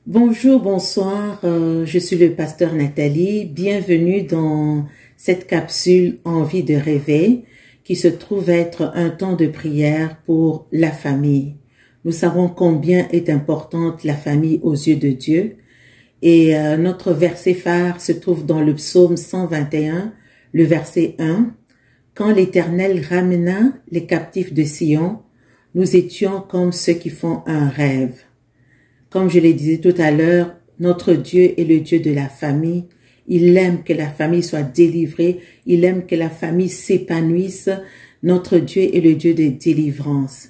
Bonjour, bonsoir, je suis le pasteur Nathalie. Bienvenue dans cette capsule Envie de rêver qui se trouve être un temps de prière pour la famille. Nous savons combien est importante la famille aux yeux de Dieu et notre verset phare se trouve dans le psaume 121, le verset 1. Quand l'Éternel ramena les captifs de Sion, nous étions comme ceux qui font un rêve. Comme je l'ai dit tout à l'heure, notre Dieu est le Dieu de la famille. Il aime que la famille soit délivrée. Il aime que la famille s'épanouisse. Notre Dieu est le Dieu de délivrance.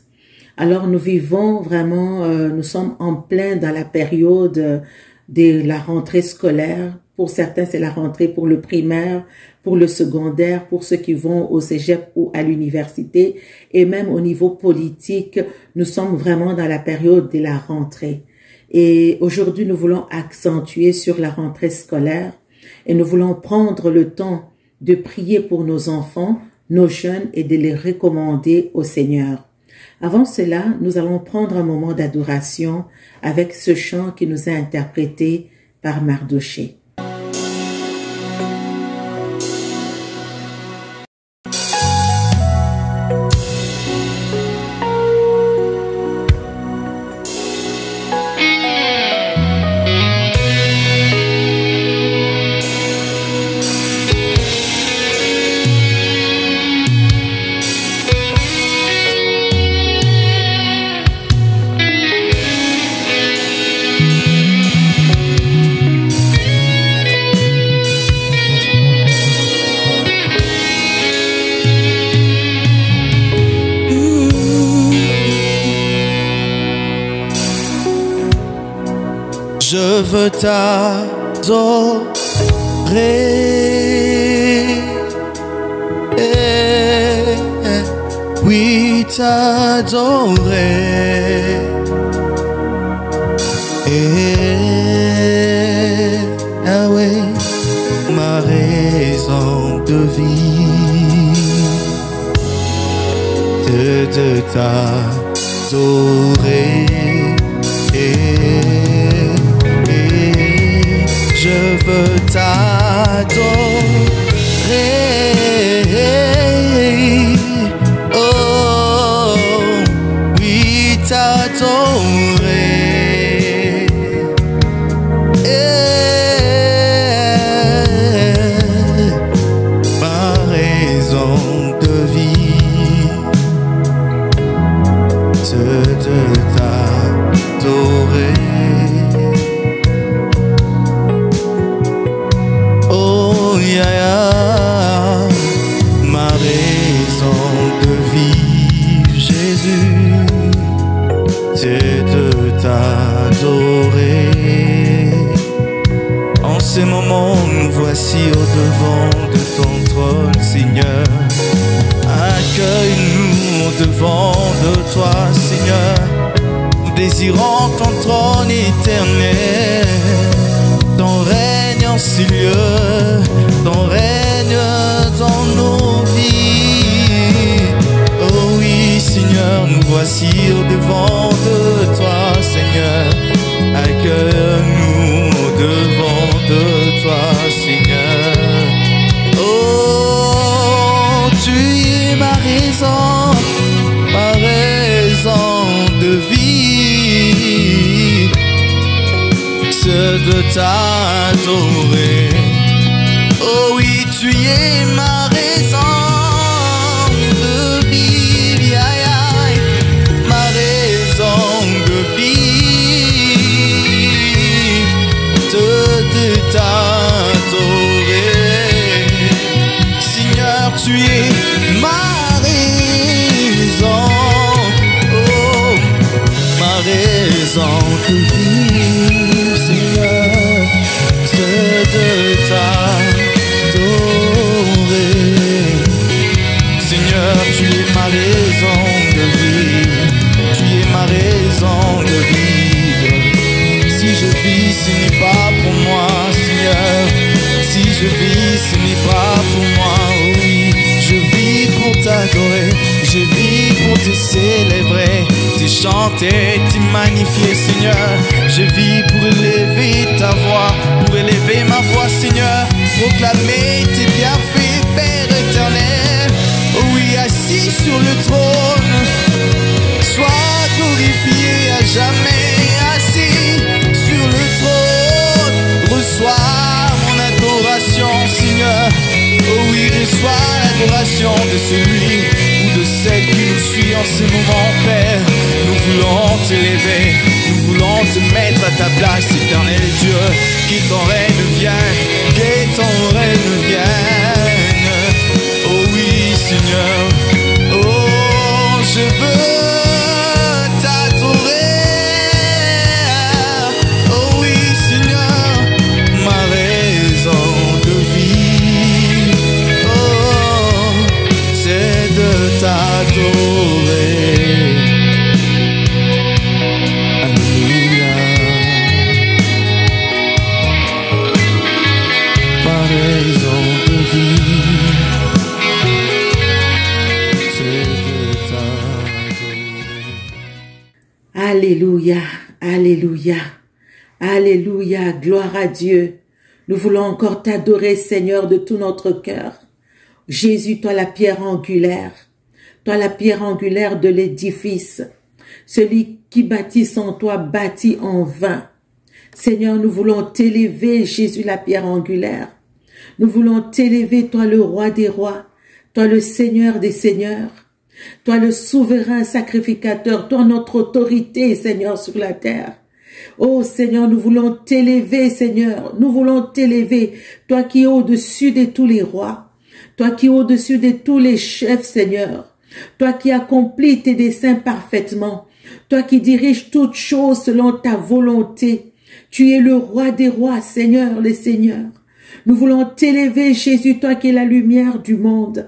Alors nous vivons vraiment, nous sommes en plein dans la période de la rentrée scolaire. Pour certains, c'est la rentrée pour le primaire, pour le secondaire, pour ceux qui vont au cégep ou à l'université. Et même au niveau politique, nous sommes vraiment dans la période de la rentrée. Et aujourd'hui, nous voulons accentuer sur la rentrée scolaire et nous voulons prendre le temps de prier pour nos enfants, nos jeunes et de les recommander au Seigneur. Avant cela, nous allons prendre un moment d'adoration avec ce chant qui nous est interprété par Mardoché. Je veux t'adorer, oui t'adorer, ah oui, ma raison de vie, c'est de t'adorer. Je veux t'adorer, oh oui t'adorer, ma raison de vie, c'est de t'adorer. Ma raison de vivre, Jésus, c'est de t'adorer. En ces moments, nous voici au-devant de ton trône, Seigneur. Accueille-nous au-devant de toi, Seigneur. Nous désirons ton trône éternel, ton règne en ces lieux, ton règne dans nos vies. Oh oui, Seigneur, nous voici au-devant de toi, Seigneur. Accueille-nous au-devant de toi, Seigneur. Oh, tu es ma raison de vie, c'est de t'adorer. Oh oui, tu es ma raison de vivre, aïe, aïe, ma raison de vivre, de t'adorer. Seigneur, tu es ma raison, oh, ma raison de vivre, Seigneur, c'est de t'adorer. Seigneur, tu es ma raison de vivre, tu es ma raison de vivre. Si je vis, ce n'est pas pour moi, Seigneur. Si je vis, ce n'est pas pour moi, oui. Je vis pour t'adorer, je vis pour te célébrer. t'ai chanté, t'ai magnifié, Seigneur. Je vis pour élever ta voix, pour élever ma voix, Seigneur. Proclamer tes bienfaits, Père éternel. Oh oui, assis sur le trône, sois glorifié à jamais. Assis sur le trône, reçois mon adoration, Seigneur. Oh oui, reçois l'adoration de celui ou de celle qui nous suit en ce moment, Père. Nous voulons t'élever, nous voulons te mettre à ta place, éternel Dieu. Que ton règne vienne, que ton règne vienne. Oh oui, Seigneur, oh, je veux t'adorer. Oh oui, Seigneur, ma raison de vie, oh, c'est de t'adorer. Alléluia. Ma raison de vie, c'est de t'adorer. Alléluia, alléluia, alléluia, gloire à Dieu. Nous voulons encore t'adorer, Seigneur, de tout notre cœur. Jésus, toi la pierre angulaire, toi la pierre angulaire de l'édifice. Celui qui bâtit sans toi bâtit en vain. Seigneur, nous voulons t'élever, Jésus la pierre angulaire. Nous voulons t'élever, toi le roi des rois, toi le Seigneur des seigneurs, toi le souverain sacrificateur, toi notre autorité, Seigneur, sur la terre. Oh Seigneur, nous voulons t'élever, Seigneur, nous voulons t'élever, toi qui es au-dessus de tous les rois, toi qui es au-dessus de tous les chefs, Seigneur, toi qui accomplis tes desseins parfaitement, toi qui diriges toutes choses selon ta volonté. Tu es le roi des rois, Seigneur, les seigneurs. Nous voulons t'élever, Jésus, toi qui es la lumière du monde.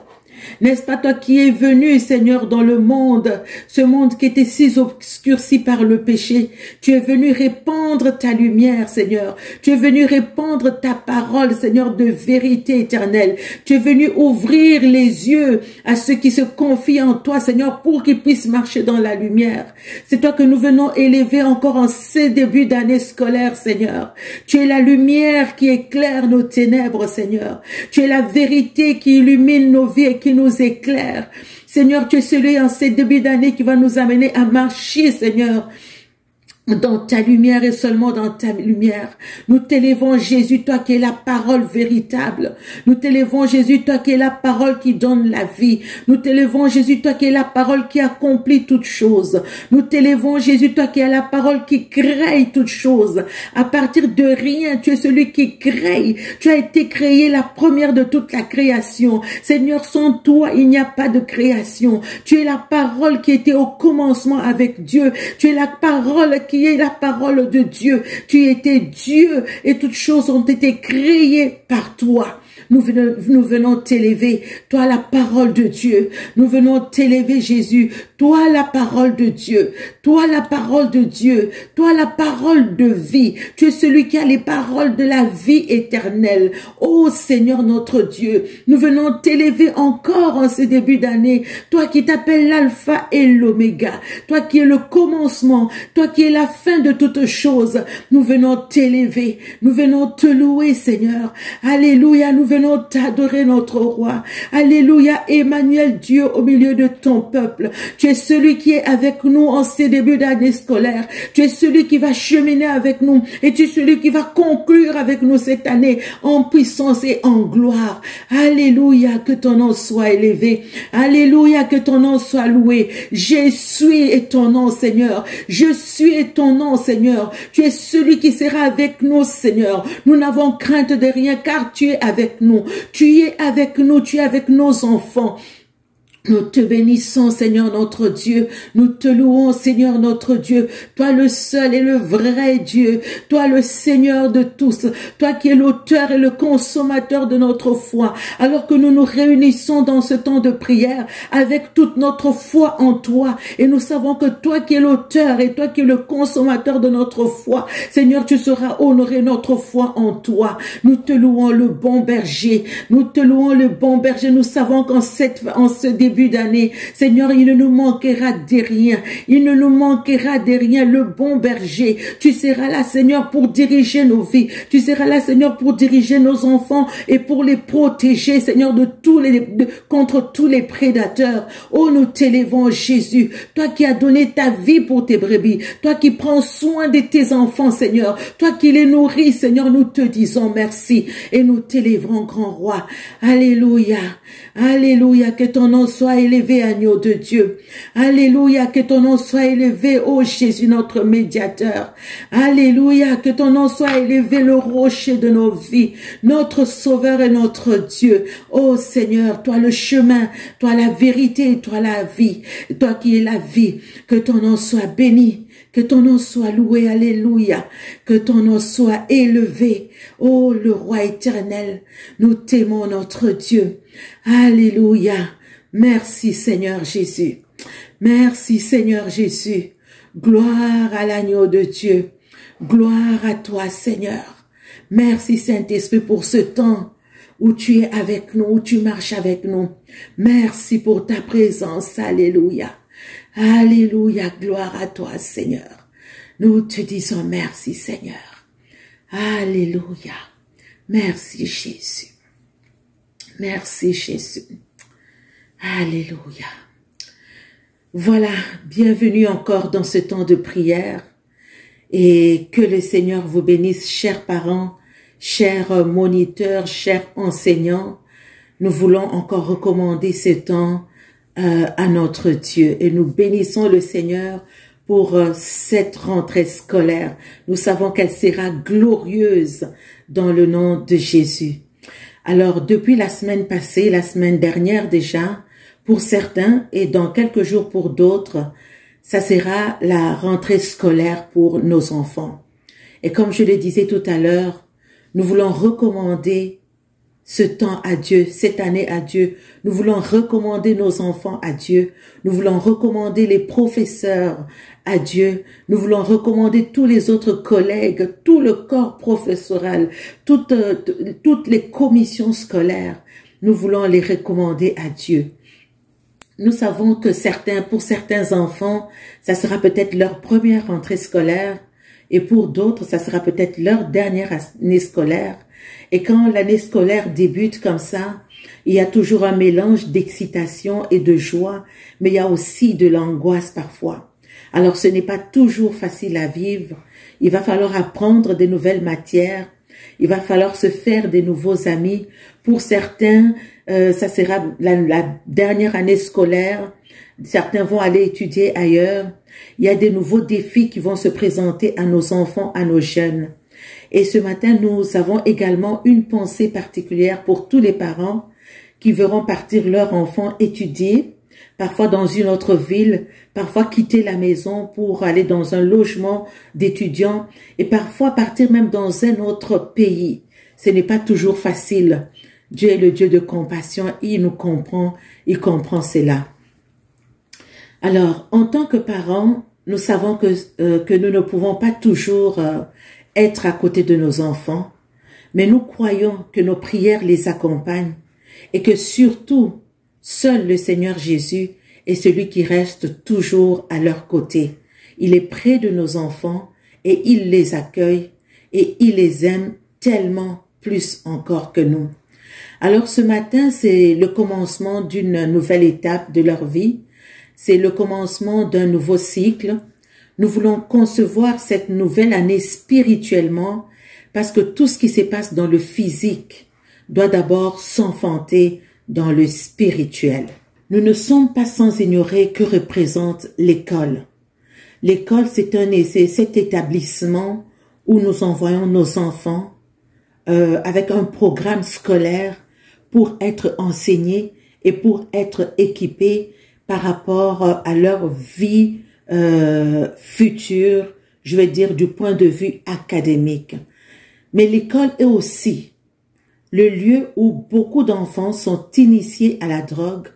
N'est-ce pas toi qui es venu, Seigneur, dans le monde, ce monde qui était si obscurci par le péché. Tu es venu répandre ta lumière, Seigneur. Tu es venu répandre ta parole, Seigneur, de vérité éternelle. Tu es venu ouvrir les yeux à ceux qui se confient en toi, Seigneur, pour qu'ils puissent marcher dans la lumière. C'est toi que nous venons élever encore en ces débuts d'année scolaire, Seigneur. Tu es la lumière qui éclaire nos ténèbres, Seigneur. Tu es la vérité qui illumine nos vies et qui nous éclaire. Seigneur, tu es celui en ces débuts d'année qui va nous amener à marcher, Seigneur, dans ta lumière et seulement dans ta lumière. Nous t'élevons, Jésus, toi qui es la parole véritable. Nous t'élevons, Jésus, toi qui es la parole qui donne la vie. Nous t'élevons, Jésus, toi qui es la parole qui accomplit toutes choses. Nous t'élevons, Jésus, toi qui es la parole qui crée toutes choses. À partir de rien, tu es celui qui crée. Tu as été créé la première de toute la création. Seigneur, sans toi, il n'y a pas de création. Tu es la parole qui était au commencement avec Dieu. Tu es la parole qui est la parole de Dieu. Tu étais Dieu et toutes choses ont été créées par toi. Nous venons t'élever, toi la parole de Dieu. Nous venons t'élever, Jésus, toi la parole de Dieu, toi la parole de Dieu, toi la parole de vie. Tu es celui qui a les paroles de la vie éternelle. Ô Seigneur notre Dieu, nous venons t'élever encore en ce début d'année. Toi qui t'appelles l'alpha et l'oméga, toi qui es le commencement, toi qui es la fin de toutes choses. Nous venons t'élever, nous venons te louer, Seigneur. Alléluia, nous venons t'adorer, notre roi. Alléluia, Emmanuel, Dieu au milieu de ton peuple. Tu es celui qui est avec nous en ces débuts d'année scolaire. Tu es celui qui va cheminer avec nous et tu es celui qui va conclure avec nous cette année en puissance et en gloire. Alléluia, que ton nom soit élevé. Alléluia, que ton nom soit loué. Je suis et ton nom, Seigneur. Je suis et ton nom, Seigneur. Tu es celui qui sera avec nous, Seigneur. Nous n'avons crainte de rien car tu es avec nous. Tu es avec nous, tu es avec nos enfants. Nous te bénissons, Seigneur notre Dieu. Nous te louons, Seigneur notre Dieu. Toi le seul et le vrai Dieu. Toi le Seigneur de tous. Toi qui es l'auteur et le consommateur de notre foi. Alors que nous nous réunissons dans ce temps de prière avec toute notre foi en toi. Et nous savons que toi qui es l'auteur et toi qui es le consommateur de notre foi. Seigneur, tu seras honoré notre foi en toi. Nous te louons le bon berger. Nous te louons le bon berger. Nous savons qu'en ce début début d'année. Seigneur, il ne nous manquera de rien. Il ne nous manquera de rien. Le bon berger, tu seras là, Seigneur, pour diriger nos vies. Tu seras là, Seigneur, pour diriger nos enfants et pour les protéger, Seigneur, contre tous les prédateurs. Oh, nous t'élevons, Jésus. Toi qui as donné ta vie pour tes brebis. Toi qui prends soin de tes enfants, Seigneur. Toi qui les nourris, Seigneur, nous te disons merci et nous t'élèverons, grand roi. Alléluia. Alléluia. Que ton nom soit élevé, agneau de Dieu. Alléluia. Que ton nom soit élevé, ô Jésus, notre médiateur. Alléluia. Que ton nom soit élevé, le rocher de nos vies, notre sauveur et notre Dieu. Ô Seigneur, toi le chemin, toi la vérité, toi la vie, toi qui es la vie. Que ton nom soit béni. Que ton nom soit loué, alléluia, que ton nom soit élevé, ô le roi éternel, nous t'aimons notre Dieu, alléluia, merci Seigneur Jésus, merci Seigneur Jésus, gloire à l'agneau de Dieu, gloire à toi Seigneur, merci Saint-Esprit pour ce temps où tu es avec nous, où tu marches avec nous, merci pour ta présence, alléluia. Alléluia, gloire à toi, Seigneur. Nous te disons merci, Seigneur. Alléluia. Merci, Jésus. Merci, Jésus. Alléluia. Voilà, bienvenue encore dans ce temps de prière. Et que le Seigneur vous bénisse, chers parents, chers moniteurs, chers enseignants. Nous voulons encore recommander ce temps à notre Dieu et nous bénissons le Seigneur pour cette rentrée scolaire. Nous savons qu'elle sera glorieuse dans le nom de Jésus. Alors depuis la semaine passée, la semaine dernière déjà, pour certains et dans quelques jours pour d'autres, ça sera la rentrée scolaire pour nos enfants. Et comme je le disais tout à l'heure, nous voulons recommander ce temps à Dieu, cette année à Dieu. Nous voulons recommander nos enfants à Dieu. Nous voulons recommander les professeurs à Dieu. Nous voulons recommander tous les autres collègues, tout le corps professoral, toutes les commissions scolaires. Nous voulons les recommander à Dieu. Nous savons que pour certains enfants, ça sera peut-être leur première rentrée scolaire et pour d'autres, ça sera peut-être leur dernière année scolaire. Et quand l'année scolaire débute comme ça, il y a toujours un mélange d'excitation et de joie, mais il y a aussi de l'angoisse parfois. Alors ce n'est pas toujours facile à vivre, il va falloir apprendre des nouvelles matières, il va falloir se faire des nouveaux amis. Pour certains, ça sera la dernière année scolaire, certains vont aller étudier ailleurs. Il y a des nouveaux défis qui vont se présenter à nos enfants, à nos jeunes. Et ce matin, nous avons également une pensée particulière pour tous les parents qui verront partir leurs enfants étudier, parfois dans une autre ville, parfois quitter la maison pour aller dans un logement d'étudiants et parfois partir même dans un autre pays. Ce n'est pas toujours facile. Dieu est le Dieu de compassion, il nous comprend, il comprend cela. Alors, en tant que parents, nous savons que nous ne pouvons pas toujours être à côté de nos enfants, mais nous croyons que nos prières les accompagnent et que surtout, seul le Seigneur Jésus est celui qui reste toujours à leur côté. Il est près de nos enfants et il les accueille et il les aime tellement plus encore que nous. Alors ce matin, c'est le commencement d'une nouvelle étape de leur vie. C'est le commencement d'un nouveau cycle. Nous voulons concevoir cette nouvelle année spirituellement parce que tout ce qui se passe dans le physique doit d'abord s'enfanter dans le spirituel. Nous ne sommes pas sans ignorer que représente l'école. L'école, c'est cet établissement où nous envoyons nos enfants avec un programme scolaire pour être enseignés et pour être équipés par rapport à leur vie future, je vais dire du point de vue académique. Mais l'école est aussi le lieu où beaucoup d'enfants sont initiés à la drogue,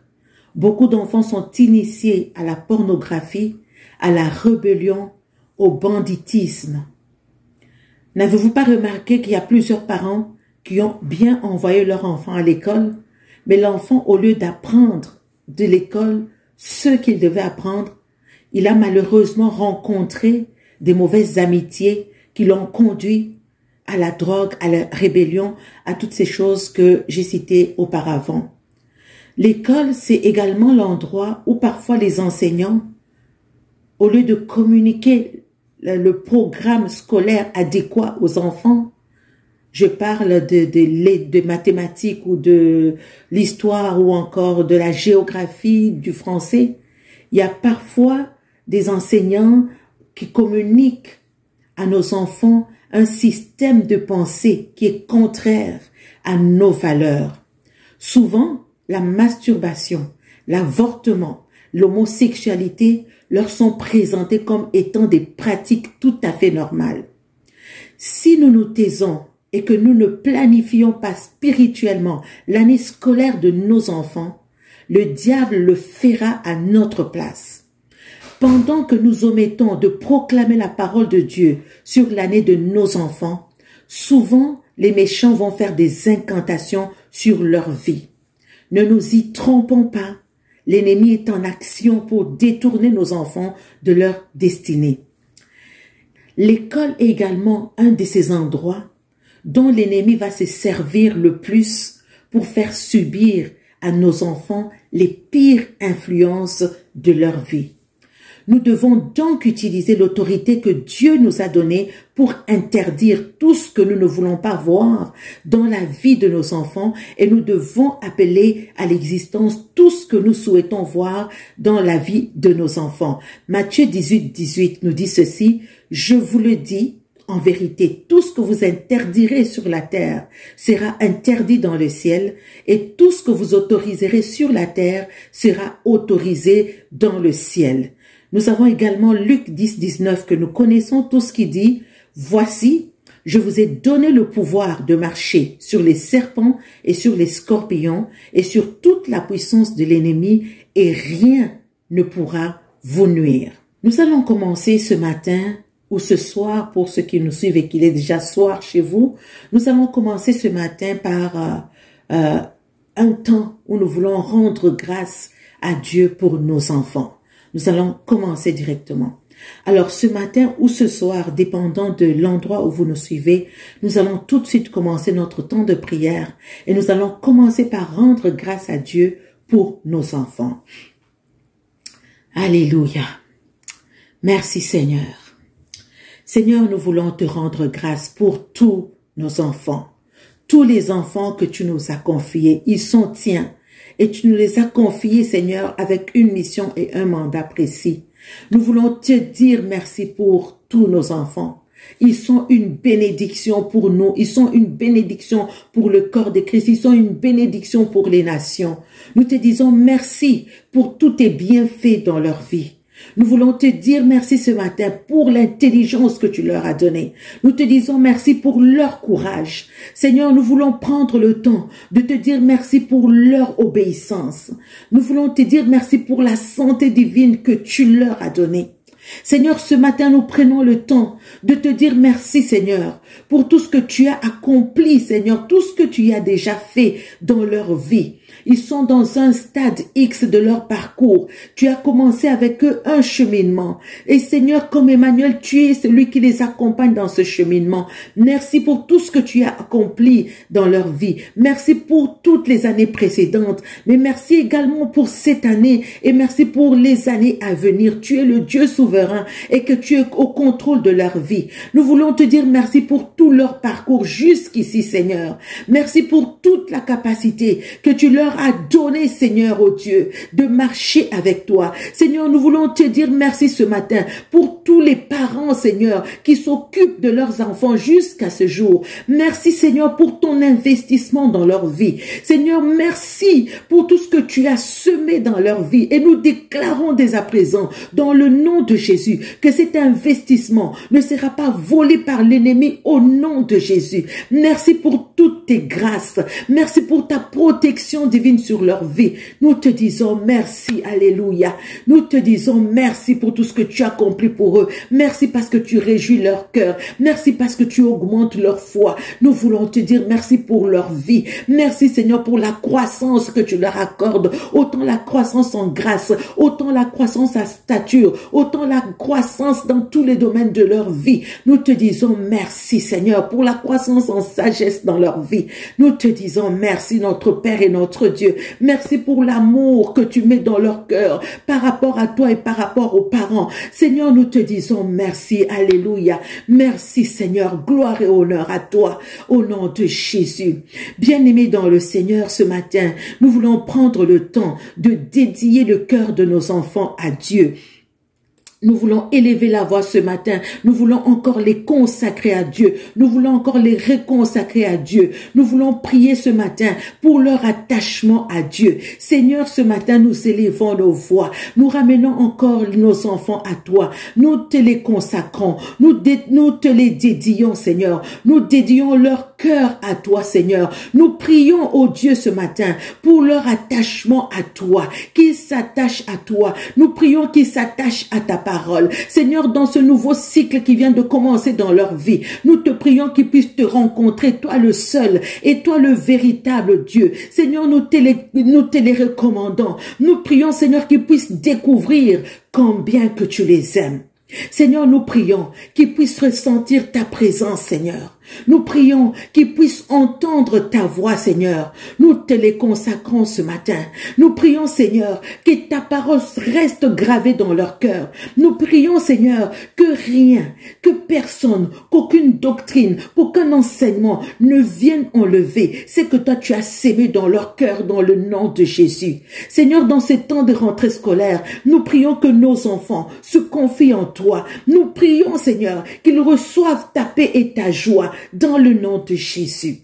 beaucoup d'enfants sont initiés à la pornographie, à la rébellion, au banditisme. N'avez-vous pas remarqué qu'il y a plusieurs parents qui ont bien envoyé leur enfant à l'école, mais l'enfant, au lieu d'apprendre de l'école ce qu'il devait apprendre, il a malheureusement rencontré des mauvaises amitiés qui l'ont conduit à la drogue, à la rébellion, à toutes ces choses que j'ai citées auparavant. L'école, c'est également l'endroit où parfois les enseignants, au lieu de communiquer le programme scolaire adéquat aux enfants, je parle de mathématiques ou de l'histoire ou encore de la géographie, du français, il y a parfois des enseignants qui communiquent à nos enfants un système de pensée qui est contraire à nos valeurs. Souvent, la masturbation, l'avortement, l'homosexualité leur sont présentés comme étant des pratiques tout à fait normales. Si nous nous taisons et que nous ne planifions pas spirituellement l'année scolaire de nos enfants, le diable le fera à notre place. Pendant que nous omettons de proclamer la parole de Dieu sur l'année de nos enfants, souvent les méchants vont faire des incantations sur leur vie. Ne nous y trompons pas, l'ennemi est en action pour détourner nos enfants de leur destinée. L'école est également un de ces endroits dont l'ennemi va se servir le plus pour faire subir à nos enfants les pires influences de leur vie. Nous devons donc utiliser l'autorité que Dieu nous a donnée pour interdire tout ce que nous ne voulons pas voir dans la vie de nos enfants et nous devons appeler à l'existence tout ce que nous souhaitons voir dans la vie de nos enfants. Matthieu 18:18 nous dit ceci: « Je vous le dis, en vérité, tout ce que vous interdirez sur la terre sera interdit dans le ciel, et tout ce que vous autoriserez sur la terre sera autorisé dans le ciel. » Nous avons également Luc 10:19 que nous connaissons tous qui dit « Voici, je vous ai donné le pouvoir de marcher sur les serpents et sur les scorpions et sur toute la puissance de l'ennemi, et rien ne pourra vous nuire. » Nous allons commencer ce matin ou ce soir, pour ceux qui nous suivent et qu'il est déjà soir chez vous, nous allons commencer ce matin par un temps où nous voulons rendre grâce à Dieu pour nos enfants. Nous allons commencer directement. Alors ce matin ou ce soir, dépendant de l'endroit où vous nous suivez, nous allons tout de suite commencer notre temps de prière et nous allons commencer par rendre grâce à Dieu pour nos enfants. Alléluia. Merci Seigneur. Seigneur, nous voulons te rendre grâce pour tous nos enfants. Tous les enfants que tu nous as confiés, ils sont tiens. Et tu nous les as confiés, Seigneur, avec une mission et un mandat précis. Nous voulons te dire merci pour tous nos enfants. Ils sont une bénédiction pour nous. Ils sont une bénédiction pour le corps de Christ. Ils sont une bénédiction pour les nations. Nous te disons merci pour tous tes bienfaits dans leur vie. Nous voulons te dire merci ce matin pour l'intelligence que tu leur as donnée. Nous te disons merci pour leur courage. Seigneur, nous voulons prendre le temps de te dire merci pour leur obéissance. Nous voulons te dire merci pour la santé divine que tu leur as donnée. Seigneur, ce matin, nous prenons le temps de te dire merci, Seigneur, pour tout ce que tu as accompli, Seigneur, tout ce que tu as déjà fait dans leur vie. Ils sont dans un stade X de leur parcours. Tu as commencé avec eux un cheminement. Et Seigneur, comme Emmanuel, tu es celui qui les accompagne dans ce cheminement. Merci pour tout ce que tu as accompli dans leur vie. Merci pour toutes les années précédentes. Mais merci également pour cette année et merci pour les années à venir. Tu es le Dieu souverain et que tu es au contrôle de leur vie. Nous voulons te dire merci pour tout leur parcours jusqu'ici, Seigneur. Merci pour toute la capacité que tu leur as donné, Seigneur, oh Dieu, de marcher avec toi. Seigneur, nous voulons te dire merci ce matin pour tous les parents, Seigneur, qui s'occupent de leurs enfants jusqu'à ce jour. Merci, Seigneur, pour ton investissement dans leur vie. Seigneur, merci pour tout ce que tu as semé dans leur vie. Et nous déclarons dès à présent, dans le nom de Jésus, que cet investissement ne sera pas volé par l'ennemi au nom de Jésus. Merci pour toutes tes grâces. Merci pour ta protection divine sur leur vie. Nous te disons merci, alléluia. Nous te disons merci pour tout ce que tu as accompli pour eux. Merci parce que tu réjouis leur cœur. Merci parce que tu augmentes leur foi. Nous voulons te dire merci pour leur vie. Merci Seigneur pour la croissance que tu leur accordes. Autant la croissance en grâce, autant la croissance à stature, autant la croissance dans tous les domaines de leur vie. Nous te disons merci Seigneur pour la croissance en sagesse dans leur vie. Nous te disons merci notre Père et notre Dieu. Merci pour l'amour que tu mets dans leur cœur par rapport à toi et par rapport aux parents. Seigneur, nous te disons merci, alléluia. Merci Seigneur, gloire et honneur à toi au nom de Jésus. Bien-aimés dans le Seigneur, ce matin, nous voulons prendre le temps de dédier le cœur de nos enfants à Dieu. Nous voulons élever la voix ce matin. Nous voulons encore les consacrer à Dieu. Nous voulons encore les reconsacrer à Dieu. Nous voulons prier ce matin pour leur attachement à Dieu. Seigneur, ce matin, nous élevons nos voix. Nous ramenons encore nos enfants à toi. Nous te les consacrons. Nous te les dédions, Seigneur. Nous dédions leur cœur à toi, Seigneur. Nous prions au Dieu ce matin pour leur attachement à toi. Qu'ils s'attachent à toi. Nous prions qu'ils s'attachent à ta parole. Seigneur, dans ce nouveau cycle qui vient de commencer dans leur vie, nous te prions qu'ils puissent te rencontrer, toi le seul et toi le véritable Dieu. Seigneur, nous te les recommandons. Nous prions, Seigneur, qu'ils puissent découvrir combien que tu les aimes. Seigneur, nous prions qu'ils puissent ressentir ta présence, Seigneur. Nous prions qu'ils puissent entendre ta voix, Seigneur. Nous te les consacrons ce matin. Nous prions, Seigneur, que ta parole reste gravée dans leur cœur. Nous prions, Seigneur, que rien, que personne, qu'aucune doctrine, qu'aucun enseignement ne vienne enlever ce que toi tu as sémé dans leur cœur dans le nom de Jésus. Seigneur, dans ces temps de rentrée scolaire, nous prions que nos enfants se confient en toi. Nous prions, Seigneur, qu'ils reçoivent ta paix et ta joie dans le nom de Jésus.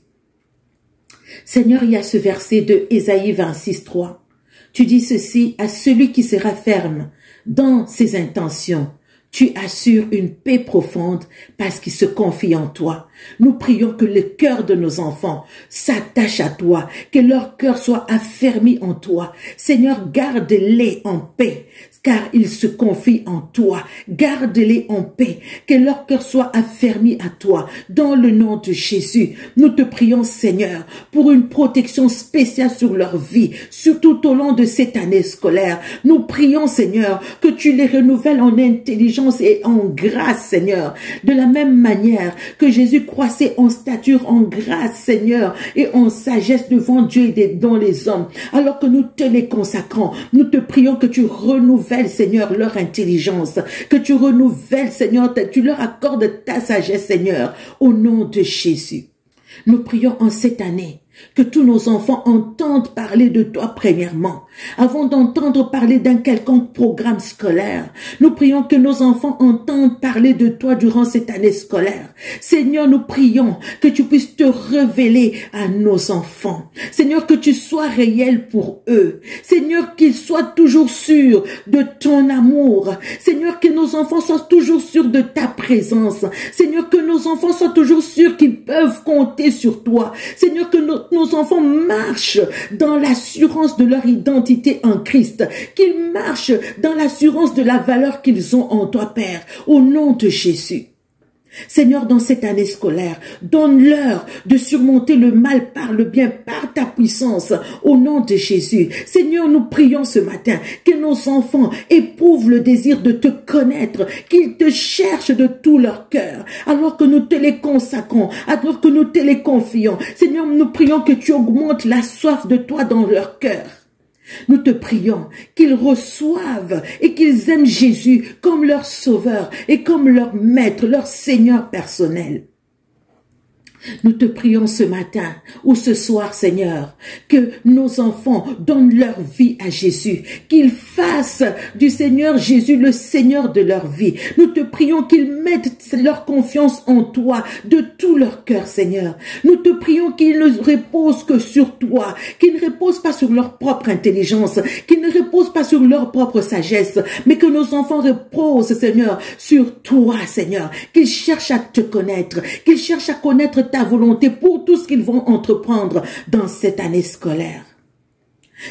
Seigneur, il y a ce verset de Ésaïe 26, 3. Tu dis ceci à celui qui sera ferme dans ses intentions. Tu assures une paix profonde parce qu'il se confie en toi. Nous prions que le cœur de nos enfants s'attache à toi, que leur cœur soit affermi en toi. Seigneur, garde-les en paix, car ils se confient en toi. Garde-les en paix, que leur cœur soit affermi à toi. Dans le nom de Jésus, nous te prions, Seigneur, pour une protection spéciale sur leur vie, surtout au long de cette année scolaire. Nous prions, Seigneur, que tu les renouvelles en intelligence et en grâce, Seigneur. De la même manière que Jésus croissait en stature, en grâce, Seigneur, et en sagesse devant Dieu et devant les hommes. Alors que nous te les consacrons, nous te prions que tu renouvelles, Seigneur, leur intelligence, que tu renouvelles, Seigneur, tu leur accordes ta sagesse, Seigneur, au nom de Jésus. Nous prions en cette année que tous nos enfants entendent parler de toi premièrement, avant d'entendre parler d'un quelconque programme scolaire. Nous prions que nos enfants entendent parler de toi durant cette année scolaire. Seigneur, nous prions que tu puisses te révéler à nos enfants. Seigneur, que tu sois réel pour eux. Seigneur, qu'ils soient toujours sûrs de ton amour. Seigneur, que nos enfants soient toujours sûrs de ta présence. Seigneur, que nos enfants soient toujours sûrs qu'ils peuvent compter sur toi. Seigneur, que nos enfants marchent dans l'assurance de leur identité en Christ, qu'ils marchent dans l'assurance de la valeur qu'ils ont en toi, Père, au nom de Jésus. Seigneur, dans cette année scolaire, donne-leur de surmonter le mal par le bien, par ta puissance, au nom de Jésus. Seigneur, nous prions ce matin que nos enfants éprouvent le désir de te connaître, qu'ils te cherchent de tout leur cœur, alors que nous te les consacrons, alors que nous te les confions. Seigneur, nous prions que tu augmentes la soif de toi dans leur cœur. Nous te prions qu'ils reçoivent et qu'ils aiment Jésus comme leur sauveur et comme leur maître, leur Seigneur personnel. Nous te prions ce matin ou ce soir, Seigneur, que nos enfants donnent leur vie à Jésus, qu'ils fassent du Seigneur Jésus le Seigneur de leur vie. Nous te prions qu'ils mettent leur confiance en toi de tout leur cœur, Seigneur. Nous te prions qu'ils ne reposent que sur toi, qu'ils ne reposent pas sur leur propre intelligence, qu'ils ne reposent pas sur leur propre sagesse, mais que nos enfants reposent, Seigneur, sur toi, Seigneur, qu'ils cherchent à te connaître, qu'ils cherchent à connaître ta volonté pour tout ce qu'ils vont entreprendre dans cette année scolaire.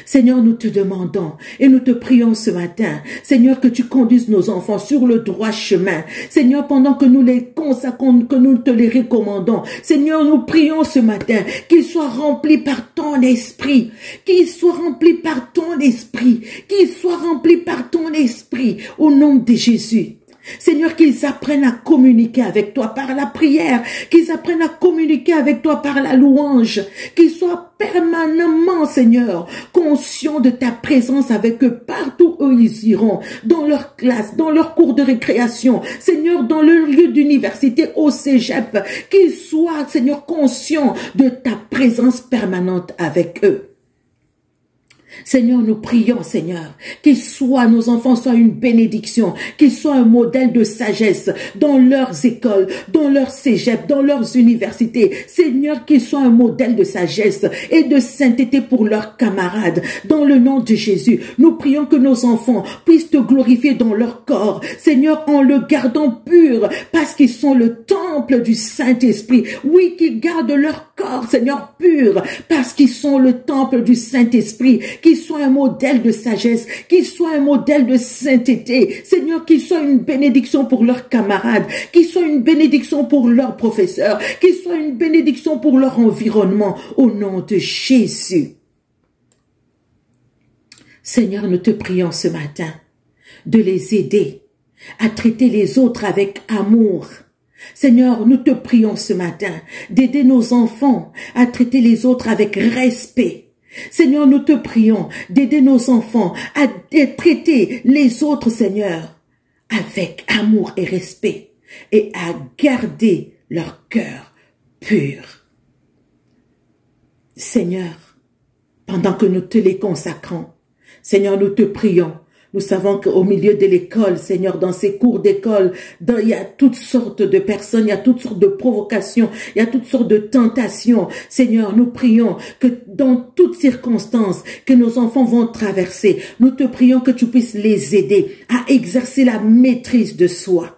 Seigneur, nous te demandons et nous te prions ce matin, Seigneur, que tu conduises nos enfants sur le droit chemin. Seigneur, pendant que nous les consacrons, que nous te les recommandons, Seigneur, nous prions ce matin qu'ils soient remplis par ton esprit, qu'ils soient remplis par ton esprit, qu'ils soient remplis par ton esprit, au nom de Jésus. Seigneur, qu'ils apprennent à communiquer avec toi par la prière, qu'ils apprennent à communiquer avec toi par la louange, qu'ils soient permanemment, Seigneur, conscients de ta présence avec eux partout où ils iront, dans leur classe, dans leur cours de récréation, Seigneur, dans leur lieu d'université, au cégep, qu'ils soient, Seigneur, conscients de ta présence permanente avec eux. Seigneur, nous prions, Seigneur, nos enfants soient une bénédiction, qu'ils soient un modèle de sagesse dans leurs écoles, dans leurs cégeps, dans leurs universités. Seigneur, qu'ils soient un modèle de sagesse et de sainteté pour leurs camarades. Dans le nom de Jésus, nous prions que nos enfants puissent te glorifier dans leur corps. Seigneur, en le gardant pur, parce qu'ils sont le temple du Saint-Esprit. Oui, qu'ils gardent leur corps, Seigneur, pur, parce qu'ils sont le temple du Saint-Esprit. Qu'ils soient un modèle de sagesse, qu'ils soient un modèle de sainteté. Seigneur, qu'ils soient une bénédiction pour leurs camarades, qu'ils soient une bénédiction pour leurs professeurs, qu'ils soient une bénédiction pour leur environnement, au nom de Jésus. Seigneur, nous te prions ce matin de les aider à traiter les autres avec amour. Seigneur, nous te prions ce matin d'aider nos enfants à traiter les autres avec respect. Seigneur, nous te prions d'aider nos enfants à traiter les autres, Seigneur, avec amour et respect et à garder leur cœur pur. Seigneur, pendant que nous te les consacrons, Seigneur, nous te prions. Nous savons qu'au milieu de l'école, Seigneur, dans ces cours d'école, il y a toutes sortes de personnes, il y a toutes sortes de provocations, il y a toutes sortes de tentations. Seigneur, nous prions que dans toutes circonstances que nos enfants vont traverser, nous te prions que tu puisses les aider à exercer la maîtrise de soi.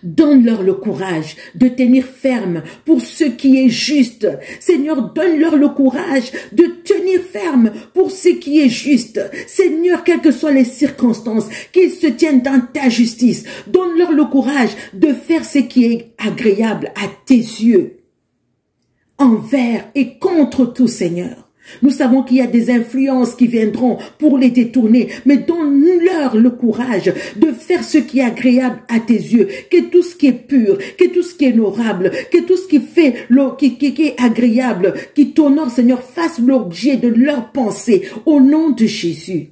Donne-leur le courage de tenir ferme pour ce qui est juste. Seigneur, donne-leur le courage de tenir ferme pour ce qui est juste. Seigneur, quelles que soient les circonstances, qu'ils se tiennent dans ta justice. Donne-leur le courage de faire ce qui est agréable à tes yeux. Envers et contre tout, Seigneur. Nous savons qu'il y a des influences qui viendront pour les détourner, mais donne-leur le courage de faire ce qui est agréable à tes yeux, que tout ce qui est pur, que tout ce qui est honorable, que tout ce qui fait, qui est agréable, qui t'honore, Seigneur, fasse l'objet de leur pensée, au nom de Jésus.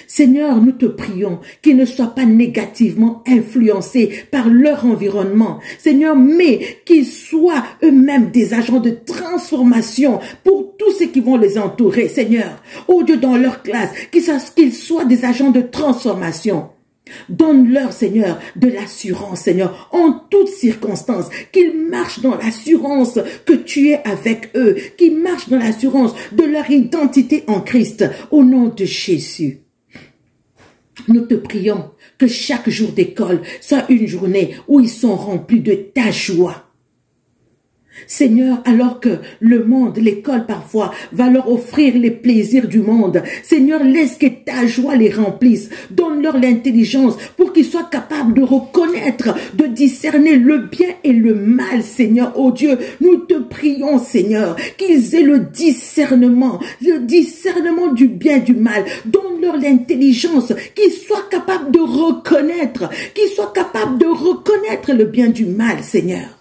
Seigneur, nous te prions qu'ils ne soient pas négativement influencés par leur environnement. Seigneur, mais qu'ils soient eux-mêmes des agents de transformation pour tous ceux qui vont les entourer, Seigneur. Oh Dieu, dans leur classe, qu'ils soient des agents de transformation. Donne-leur, Seigneur, de l'assurance, Seigneur, en toutes circonstances, qu'ils marchent dans l'assurance que tu es avec eux, qu'ils marchent dans l'assurance de leur identité en Christ, au nom de Jésus. Nous te prions que chaque jour d'école soit une journée où ils sont remplis de ta joie. Seigneur, alors que le monde, l'école parfois, va leur offrir les plaisirs du monde, Seigneur, laisse que ta joie les remplisse. Donne-leur l'intelligence pour qu'ils soient capables de reconnaître, de discerner le bien et le mal, Seigneur. Oh Dieu, nous te prions, Seigneur, qu'ils aient le discernement du bien et du mal. Donne-leur l'intelligence, qu'ils soient capables de reconnaître, le bien du mal, Seigneur.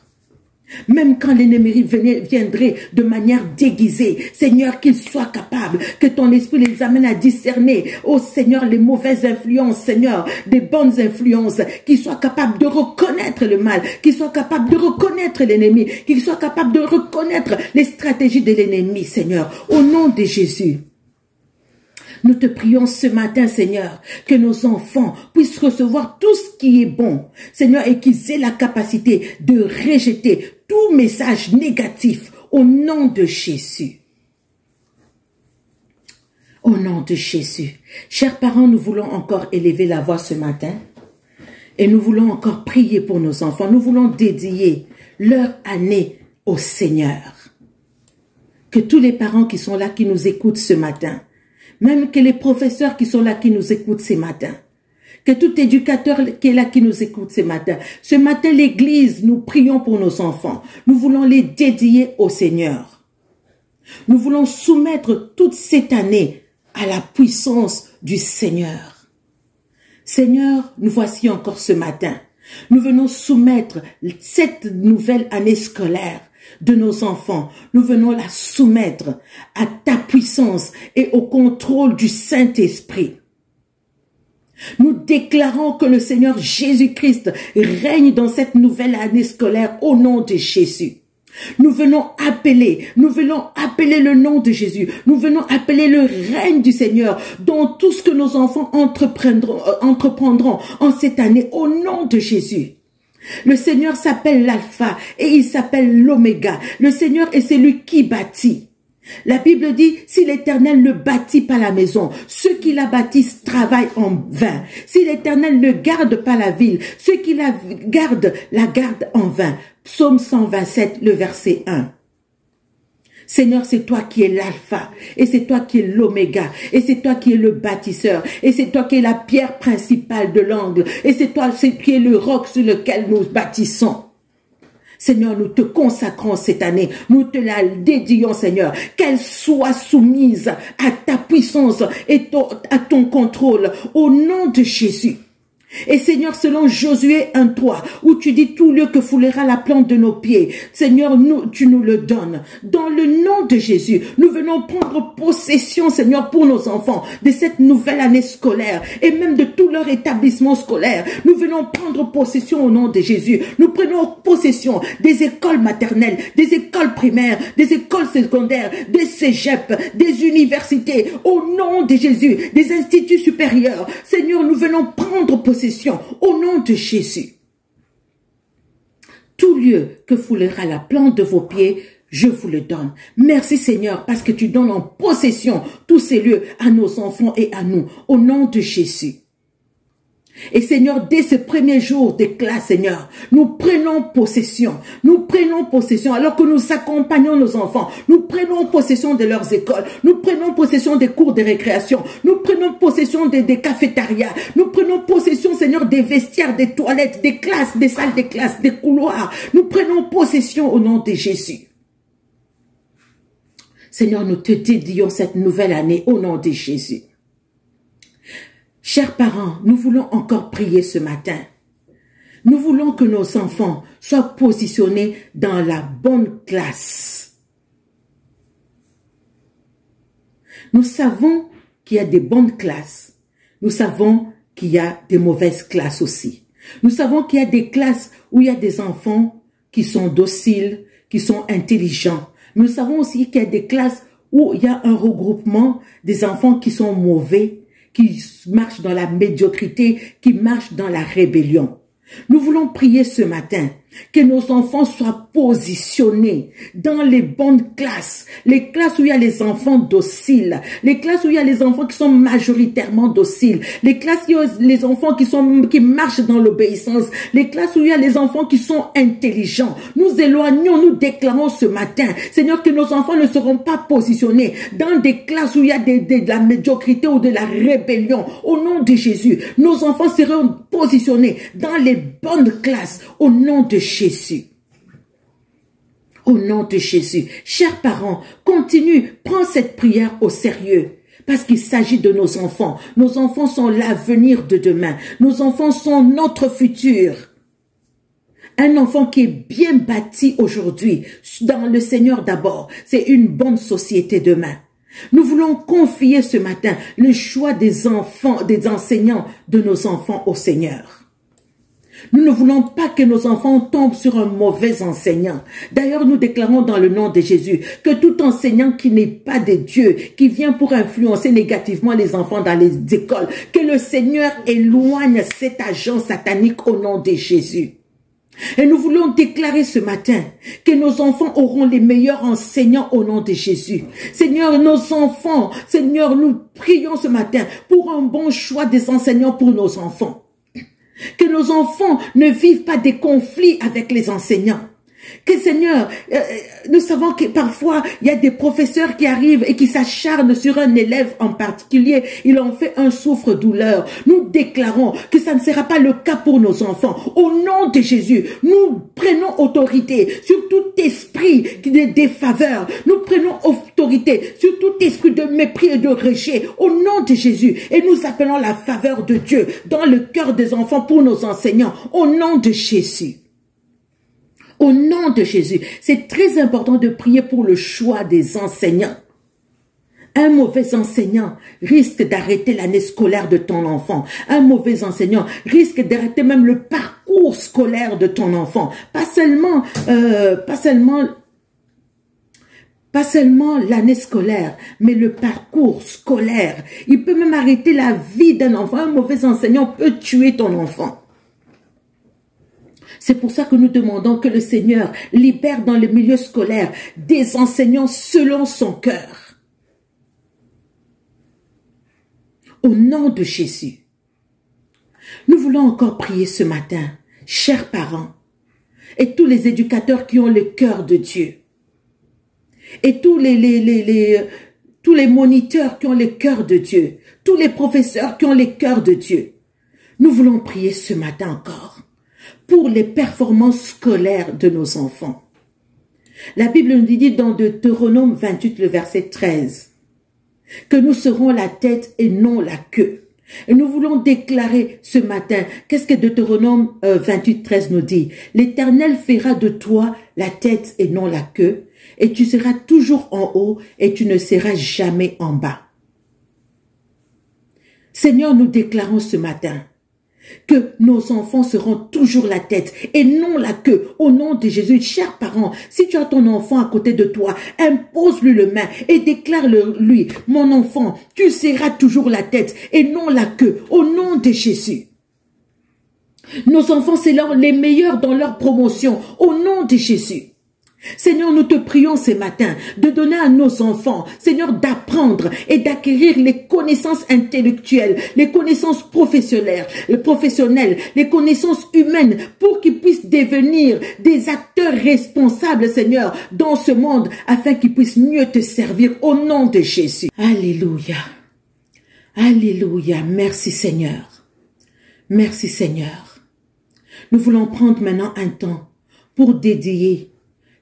Même quand l'ennemi viendrait de manière déguisée, Seigneur, qu'ils soient capables, que ton esprit les amène à discerner, oh Seigneur, les mauvaises influences, Seigneur, des bonnes influences, qu'ils soient capables de reconnaître le mal, qu'ils soient capables de reconnaître l'ennemi, qu'ils soient capables de reconnaître les stratégies de l'ennemi, Seigneur, au nom de Jésus. Nous te prions ce matin, Seigneur, que nos enfants puissent recevoir tout ce qui est bon, Seigneur, et qu'ils aient la capacité de rejeter tout message négatif au nom de Jésus. Au nom de Jésus. Chers parents, nous voulons encore élever la voix ce matin et nous voulons encore prier pour nos enfants. Nous voulons dédier leur année au Seigneur. que tous les parents qui sont là, qui nous écoutent ce matin, même que les professeurs qui sont là, qui nous écoutent ce matin, que tout éducateur qui est là, qui nous écoute ce matin, l'église, nous prions pour nos enfants. Nous voulons les dédier au Seigneur. Nous voulons soumettre toute cette année à la puissance du Seigneur. Seigneur, nous voici encore ce matin. Nous venons soumettre cette nouvelle année scolaire de nos enfants. Nous venons la soumettre à ta puissance et au contrôle du Saint-Esprit. Nous déclarons que le Seigneur Jésus-Christ règne dans cette nouvelle année scolaire au nom de Jésus. Nous venons appeler le nom de Jésus. Nous venons appeler le règne du Seigneur dans tout ce que nos enfants entreprendront en cette année au nom de Jésus. Le Seigneur s'appelle l'Alpha et il s'appelle l'Oméga. Le Seigneur est celui qui bâtit. La Bible dit, si l'Éternel ne bâtit pas la maison, ceux qui la bâtissent travaillent en vain. Si l'Éternel ne garde pas la ville, ceux qui la gardent en vain. Psaume 127, le verset 1. Seigneur, c'est toi qui es l'alpha, et c'est toi qui es l'oméga, et c'est toi qui es le bâtisseur, et c'est toi qui es la pierre principale de l'angle, et c'est toi qui es le roc sur lequel nous bâtissons. Seigneur, nous te consacrons cette année, nous te la dédions, Seigneur, qu'elle soit soumise à ta puissance et à ton contrôle, au nom de Jésus. Et Seigneur, selon Josué 1:3, où tu dis tout lieu que foulera la plante de nos pieds, Seigneur, tu nous le donnes. Dans le nom de Jésus, nous venons prendre possession, Seigneur, pour nos enfants, de cette nouvelle année scolaire et même de tout leur établissement scolaire. Nous venons prendre possession au nom de Jésus. Nous prenons possession des écoles maternelles, des écoles primaires, des écoles secondaires, des cégeps, des universités, au nom de Jésus, des instituts supérieurs. Seigneur, nous venons prendre possession au nom de Jésus. Tout lieu que foulera la plante de vos pieds, je vous le donne. Merci Seigneur, parce que tu donnes en possession tous ces lieux à nos enfants et à nous, au nom de Jésus. Et Seigneur, dès ce premier jour des classes, Seigneur, nous prenons possession, alors que nous accompagnons nos enfants, nous prenons possession de leurs écoles, nous prenons possession des cours de récréation, nous prenons possession des cafétérias, nous prenons possession, Seigneur, des vestiaires, des toilettes, des classes, des salles de classe, des couloirs, nous prenons possession au nom de Jésus. Seigneur, nous te dédions cette nouvelle année au nom de Jésus. Chers parents, nous voulons encore prier ce matin. Nous voulons que nos enfants soient positionnés dans la bonne classe. Nous savons qu'il y a des bonnes classes. Nous savons qu'il y a des mauvaises classes aussi. Nous savons qu'il y a des classes où il y a des enfants qui sont dociles, qui sont intelligents. Nous savons aussi qu'il y a des classes où il y a un regroupement des enfants qui sont mauvais, qui marchent dans la médiocrité, qui marchent dans la rébellion. Nous voulons prier ce matin que nos enfants soient positionnés dans les bonnes classes, les classes où il y a les enfants dociles, les classes où il y a les enfants qui sont majoritairement dociles, les classes où il y a les enfants qui marchent dans l'obéissance, les classes où il y a les enfants qui sont intelligents. Nous éloignons, nous déclarons ce matin, Seigneur, que nos enfants ne seront pas positionnés dans des classes où il y a de la médiocrité ou de la rébellion. Au nom de Jésus, nos enfants seront positionnés dans les bonnes classes au nom de Jésus. Au nom de Jésus. Chers parents, continue, prends cette prière au sérieux. Parce qu'il s'agit de nos enfants. Nos enfants sont l'avenir de demain. Nos enfants sont notre futur. Un enfant qui est bien bâti aujourd'hui, dans le Seigneur d'abord, c'est une bonne société demain. Nous voulons confier ce matin le choix des enfants, des enseignants de nos enfants au Seigneur. Nous ne voulons pas que nos enfants tombent sur un mauvais enseignant. D'ailleurs, nous déclarons dans le nom de Jésus que tout enseignant qui n'est pas de Dieu, qui vient pour influencer négativement les enfants dans les écoles, que le Seigneur éloigne cet agent satanique au nom de Jésus. Et nous voulons déclarer ce matin que nos enfants auront les meilleurs enseignants au nom de Jésus. Seigneur, nos enfants, Seigneur, nous prions ce matin pour un bon choix des enseignants pour nos enfants. Que nos enfants ne vivent pas des conflits avec les enseignants. Que Seigneur, nous savons que parfois, il y a des professeurs qui arrivent et qui s'acharnent sur un élève en particulier. Il en fait un souffre-douleur. Nous déclarons que ça ne sera pas le cas pour nos enfants. Au nom de Jésus, nous prenons autorité sur tout esprit de défaveur. Nous prenons autorité sur tout esprit de mépris et de rejet. Au nom de Jésus. Et nous appelons la faveur de Dieu dans le cœur des enfants pour nos enseignants. Au nom de Jésus. Au nom de Jésus, c'est très important de prier pour le choix des enseignants. Un mauvais enseignant risque d'arrêter l'année scolaire de ton enfant. Un mauvais enseignant risque d'arrêter même le parcours scolaire de ton enfant. Pas seulement l'année scolaire, mais le parcours scolaire. Il peut même arrêter la vie d'un enfant. Un mauvais enseignant peut tuer ton enfant. C'est pour ça que nous demandons que le Seigneur libère dans le milieu scolaire des enseignants selon son cœur. Au nom de Jésus. Nous voulons encore prier ce matin, chers parents, et tous les éducateurs qui ont le cœur de Dieu, et tous les moniteurs qui ont le cœur de Dieu, tous les professeurs qui ont le cœur de Dieu. Nous voulons prier ce matin encore pour les performances scolaires de nos enfants. La Bible nous dit dans Deutéronome 28, le verset 13, que nous serons la tête et non la queue. Et nous voulons déclarer ce matin, qu'est-ce que Deutéronome 28, 13 nous dit? L'Éternel fera de toi la tête et non la queue, et tu seras toujours en haut et tu ne seras jamais en bas. Seigneur, nous déclarons ce matin que nos enfants seront toujours la tête et non la queue. Au nom de Jésus, chers parents, si tu as ton enfant à côté de toi, impose-lui le main et déclare-lui, mon enfant, tu seras toujours la tête et non la queue. Au nom de Jésus. Nos enfants, c'est les meilleurs dans leur promotion. Au nom de Jésus. Seigneur, nous te prions ce matin de donner à nos enfants, Seigneur, d'apprendre et d'acquérir les connaissances intellectuelles, les connaissances professionnelles, les connaissances humaines pour qu'ils puissent devenir des acteurs responsables, Seigneur, dans ce monde afin qu'ils puissent mieux te servir au nom de Jésus. Alléluia. Alléluia. Merci Seigneur. Merci Seigneur. Nous voulons prendre maintenant un temps pour dédier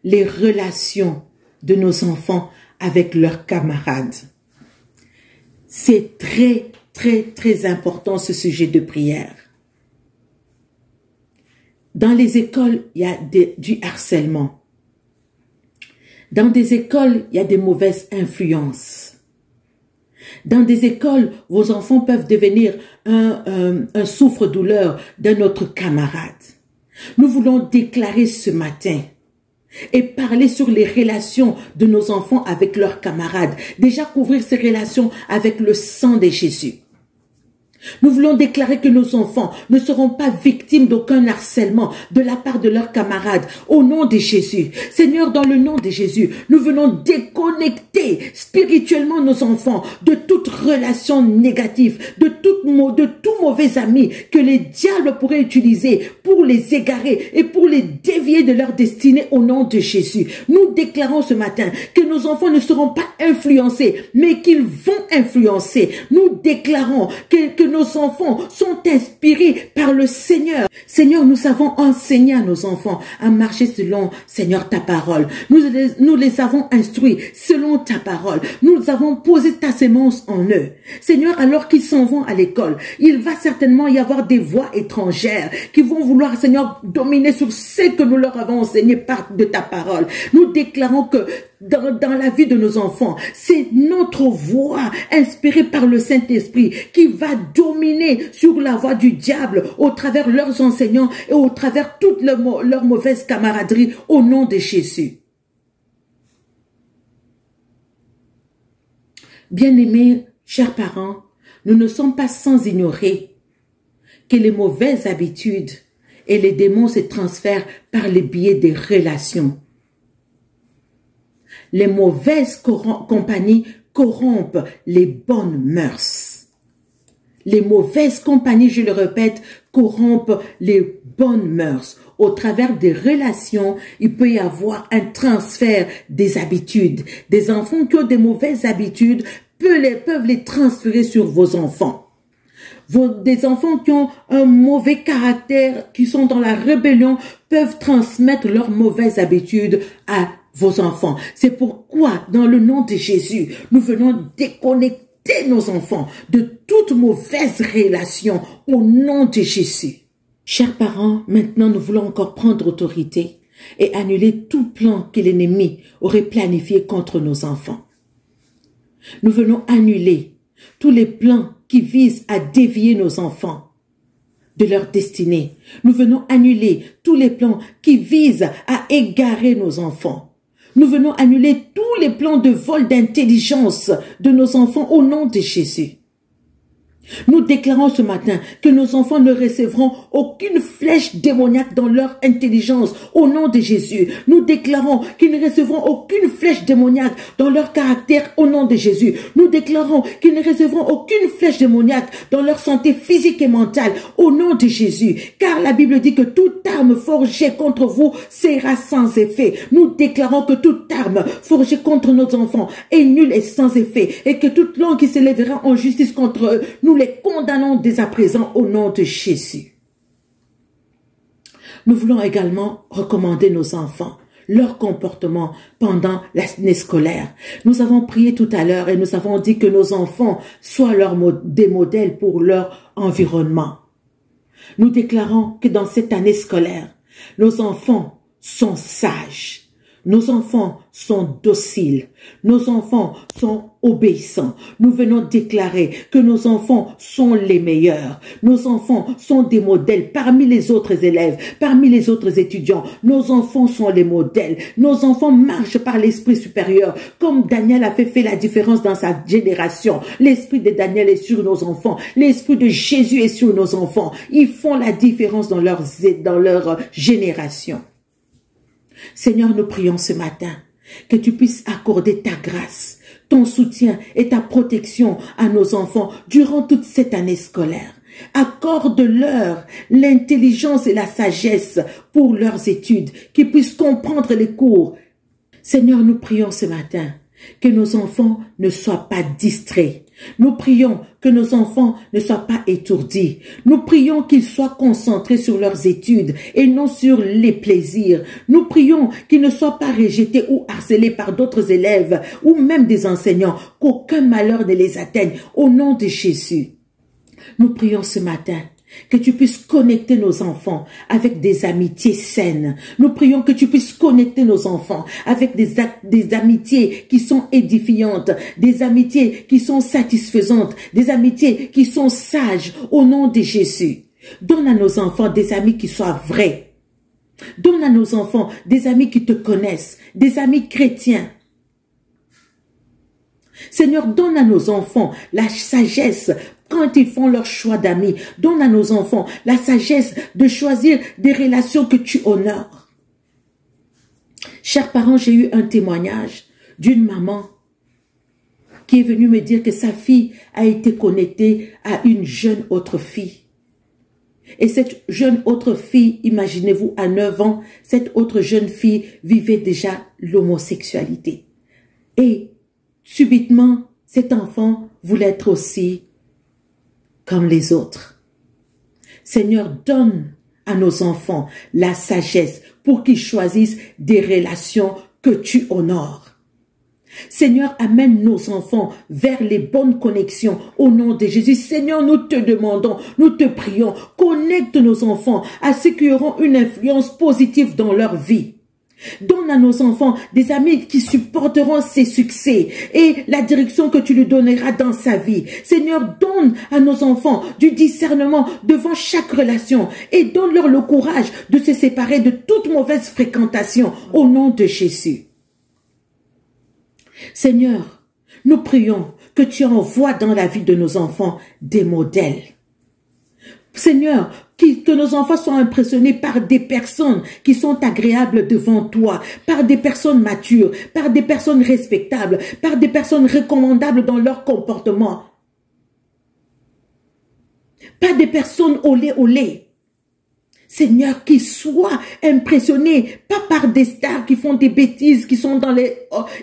les relations de nos enfants avec leurs camarades. C'est très, très, très important ce sujet de prière. Dans les écoles, il y a du harcèlement. Dans des écoles, il y a des mauvaises influences. Dans des écoles, vos enfants peuvent devenir un souffre-douleur d'un autre camarade. Nous voulons déclarer ce matin et parler sur les relations de nos enfants avec leurs camarades. Déjà couvrir ces relations avec le sang de Jésus. Nous voulons déclarer que nos enfants ne seront pas victimes d'aucun harcèlement de la part de leurs camarades. Au nom de Jésus. Seigneur, dans le nom de Jésus, nous venons déconnecter spirituellement nos enfants de toute relation négative, de tout mauvais ami que les diables pourraient utiliser pour les égarer et pour les dévier de leur destinée au nom de Jésus. Nous déclarons ce matin que nos enfants ne seront pas influencés, mais qu'ils vont influencer. Nous déclarons que nos enfants sont inspirés par le Seigneur. Seigneur, nous avons enseigné à nos enfants à marcher selon, Seigneur, ta parole. Nous les avons instruits selon ta parole. Nous avons posé ta sémence en eux. Seigneur, alors qu'ils s'en vont à l'école, il va certainement y avoir des voix étrangères qui vont vouloir, Seigneur, dominer sur ce que nous leur avons enseigné par de ta parole. Nous déclarons que dans la vie de nos enfants, c'est notre voix inspirée par le Saint-Esprit qui va dominer sur la voix du diable au travers leurs enseignants et au travers toute leur mauvaise camaraderie au nom de Jésus. Bien-aimés, chers parents, nous ne sommes pas sans ignorer que les mauvaises habitudes et les démons se transfèrent par le biais des relations. Les mauvaises compagnies corrompent les bonnes mœurs. Les mauvaises compagnies, je le répète, corrompent les bonnes mœurs. Au travers des relations, il peut y avoir un transfert des habitudes. Des enfants qui ont des mauvaises habitudes peuvent les transférer sur vos enfants. Des enfants qui ont un mauvais caractère, qui sont dans la rébellion, peuvent transmettre leurs mauvaises habitudes à vos enfants. C'est pourquoi, dans le nom de Jésus, nous venons déconnecter nos enfants de toute mauvaise relation au nom de Jésus. Chers parents, maintenant nous voulons encore prendre autorité et annuler tout plan que l'ennemi aurait planifié contre nos enfants. Nous venons annuler tous les plans qui visent à dévier nos enfants de leur destinée. Nous venons annuler tous les plans qui visent à égarer nos enfants. Nous venons annuler tous les plans de vol d'intelligence de nos enfants au nom de Jésus. Nous déclarons ce matin que nos enfants ne recevront aucune flèche démoniaque dans leur intelligence au nom de Jésus. Nous déclarons qu'ils ne recevront aucune flèche démoniaque dans leur caractère au nom de Jésus. Nous déclarons qu'ils ne recevront aucune flèche démoniaque dans leur santé physique et mentale au nom de Jésus. Car la Bible dit que toute arme forgée contre vous sera sans effet. Nous déclarons que toute arme forgée contre nos enfants est nulle et sans effet et que toute langue qui s'élèvera en justice contre eux, nous les condamnons dès à présent au nom de Jésus. Nous voulons également recommander nos enfants, leur comportement pendant l'année scolaire. Nous avons prié tout à l'heure et nous avons dit que nos enfants soient des modèles pour leur environnement. Nous déclarons que dans cette année scolaire, nos enfants sont sages. Nos enfants sont dociles. Nos enfants sont obéissants. Nous venons déclarer que nos enfants sont les meilleurs. Nos enfants sont des modèles parmi les autres élèves, parmi les autres étudiants. Nos enfants sont les modèles. Nos enfants marchent par l'esprit supérieur. Comme Daniel a fait la différence dans sa génération. L'esprit de Daniel est sur nos enfants. L'esprit de Jésus est sur nos enfants. Ils font la différence dans leur génération. Seigneur, nous prions ce matin que tu puisses accorder ta grâce, ton soutien et ta protection à nos enfants durant toute cette année scolaire. Accorde-leur l'intelligence et la sagesse pour leurs études, qu'ils puissent comprendre les cours. Seigneur, nous prions ce matin que nos enfants ne soient pas distraits. Nous prions que nos enfants ne soient pas étourdis. Nous prions qu'ils soient concentrés sur leurs études et non sur les plaisirs. Nous prions qu'ils ne soient pas rejetés ou harcelés par d'autres élèves ou même des enseignants, qu'aucun malheur ne les atteigne au nom de Jésus. Nous prions ce matin que tu puisses connecter nos enfants avec des amitiés saines. Nous prions que tu puisses connecter nos enfants avec des amitiés qui sont édifiantes, des amitiés qui sont satisfaisantes, des amitiés qui sont sages au nom de Jésus. Donne à nos enfants des amis qui soient vrais. Donne à nos enfants des amis qui te connaissent, des amis chrétiens. Seigneur, donne à nos enfants la sagesse quand ils font leur choix d'amis. Donne à nos enfants la sagesse de choisir des relations que tu honores. Chers parents, j'ai eu un témoignage d'une maman qui est venue me dire que sa fille a été connectée à une jeune autre fille. Et cette jeune autre fille, imaginez-vous, à 9 ans, cette autre jeune fille vivait déjà l'homosexualité. Et subitement, cet enfant voulait être aussi comme les autres. Seigneur, donne à nos enfants la sagesse pour qu'ils choisissent des relations que tu honores. Seigneur, amène nos enfants vers les bonnes connexions au nom de Jésus. Seigneur, nous te demandons, nous te prions, connecte nos enfants à ceux qui auront une influence positive dans leur vie. Donne à nos enfants des amis qui supporteront ses succès et la direction que tu lui donneras dans sa vie. Seigneur, donne à nos enfants du discernement devant chaque relation et donne-leur le courage de se séparer de toute mauvaise fréquentation au nom de Jésus. Seigneur, nous prions que tu envoies dans la vie de nos enfants des modèles. Seigneur, que nos enfants soient impressionnés par des personnes qui sont agréables devant toi, par des personnes matures, par des personnes respectables, par des personnes recommandables dans leur comportement. Pas des personnes olé olé. Seigneur, qu'ils soient impressionnés, pas par des stars qui font des bêtises, qui sont dans les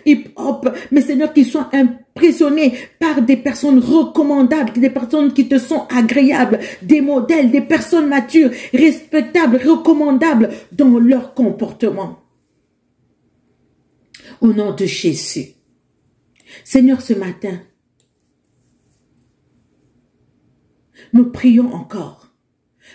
hip-hop, mais Seigneur, qu'ils soient impressionnés par des personnes recommandables, des personnes qui te sont agréables, des modèles, des personnes matures, respectables, recommandables dans leur comportement. Au nom de Jésus. Seigneur, ce matin, nous prions encore.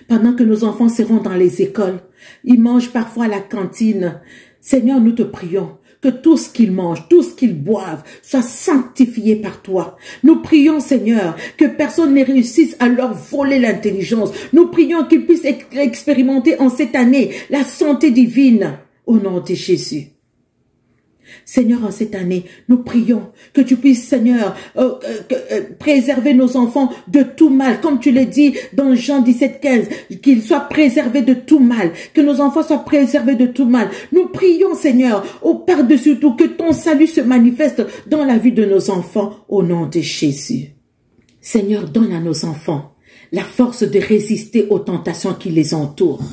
Pendant que nos enfants seront dans les écoles, ils mangent parfois à la cantine. Seigneur, nous te prions que tout ce qu'ils mangent, tout ce qu'ils boivent soit sanctifié par toi. Nous prions, Seigneur, que personne ne réussisse à leur voler l'intelligence. Nous prions qu'ils puissent expérimenter en cette année la santé divine au nom de Jésus. Seigneur, en cette année, nous prions que tu puisses, Seigneur, préserver nos enfants de tout mal. Comme tu l'as dit dans Jean 17,15, qu'ils soient préservés de tout mal, que nos enfants soient préservés de tout mal. Nous prions, Seigneur, par-dessus tout, que ton salut se manifeste dans la vie de nos enfants au nom de Jésus. Seigneur, donne à nos enfants la force de résister aux tentations qui les entourent.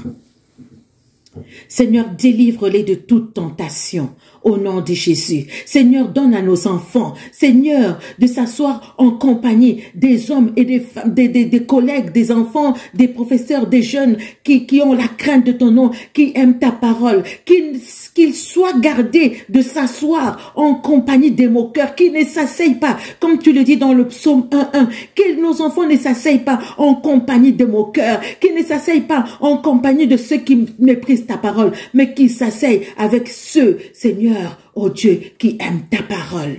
Seigneur, délivre-les de toute tentation au nom de Jésus. Seigneur, donne à nos enfants, Seigneur, de s'asseoir en compagnie des hommes et des femmes, des collègues, des enfants, des professeurs, des jeunes qui ont la crainte de ton nom, qui aiment ta parole, qu'ils soient gardés de s'asseoir en compagnie des moqueurs, qu'ils ne s'asseyent pas, comme tu le dis dans le psaume 1.1, que nos enfants ne s'asseyent pas en compagnie des moqueurs, qu'ils ne s'asseyent pas en compagnie de ceux qui méprisent ta parole, mais qu'ils s'asseyent avec ceux, Seigneur, oh Dieu, qui aiment ta parole.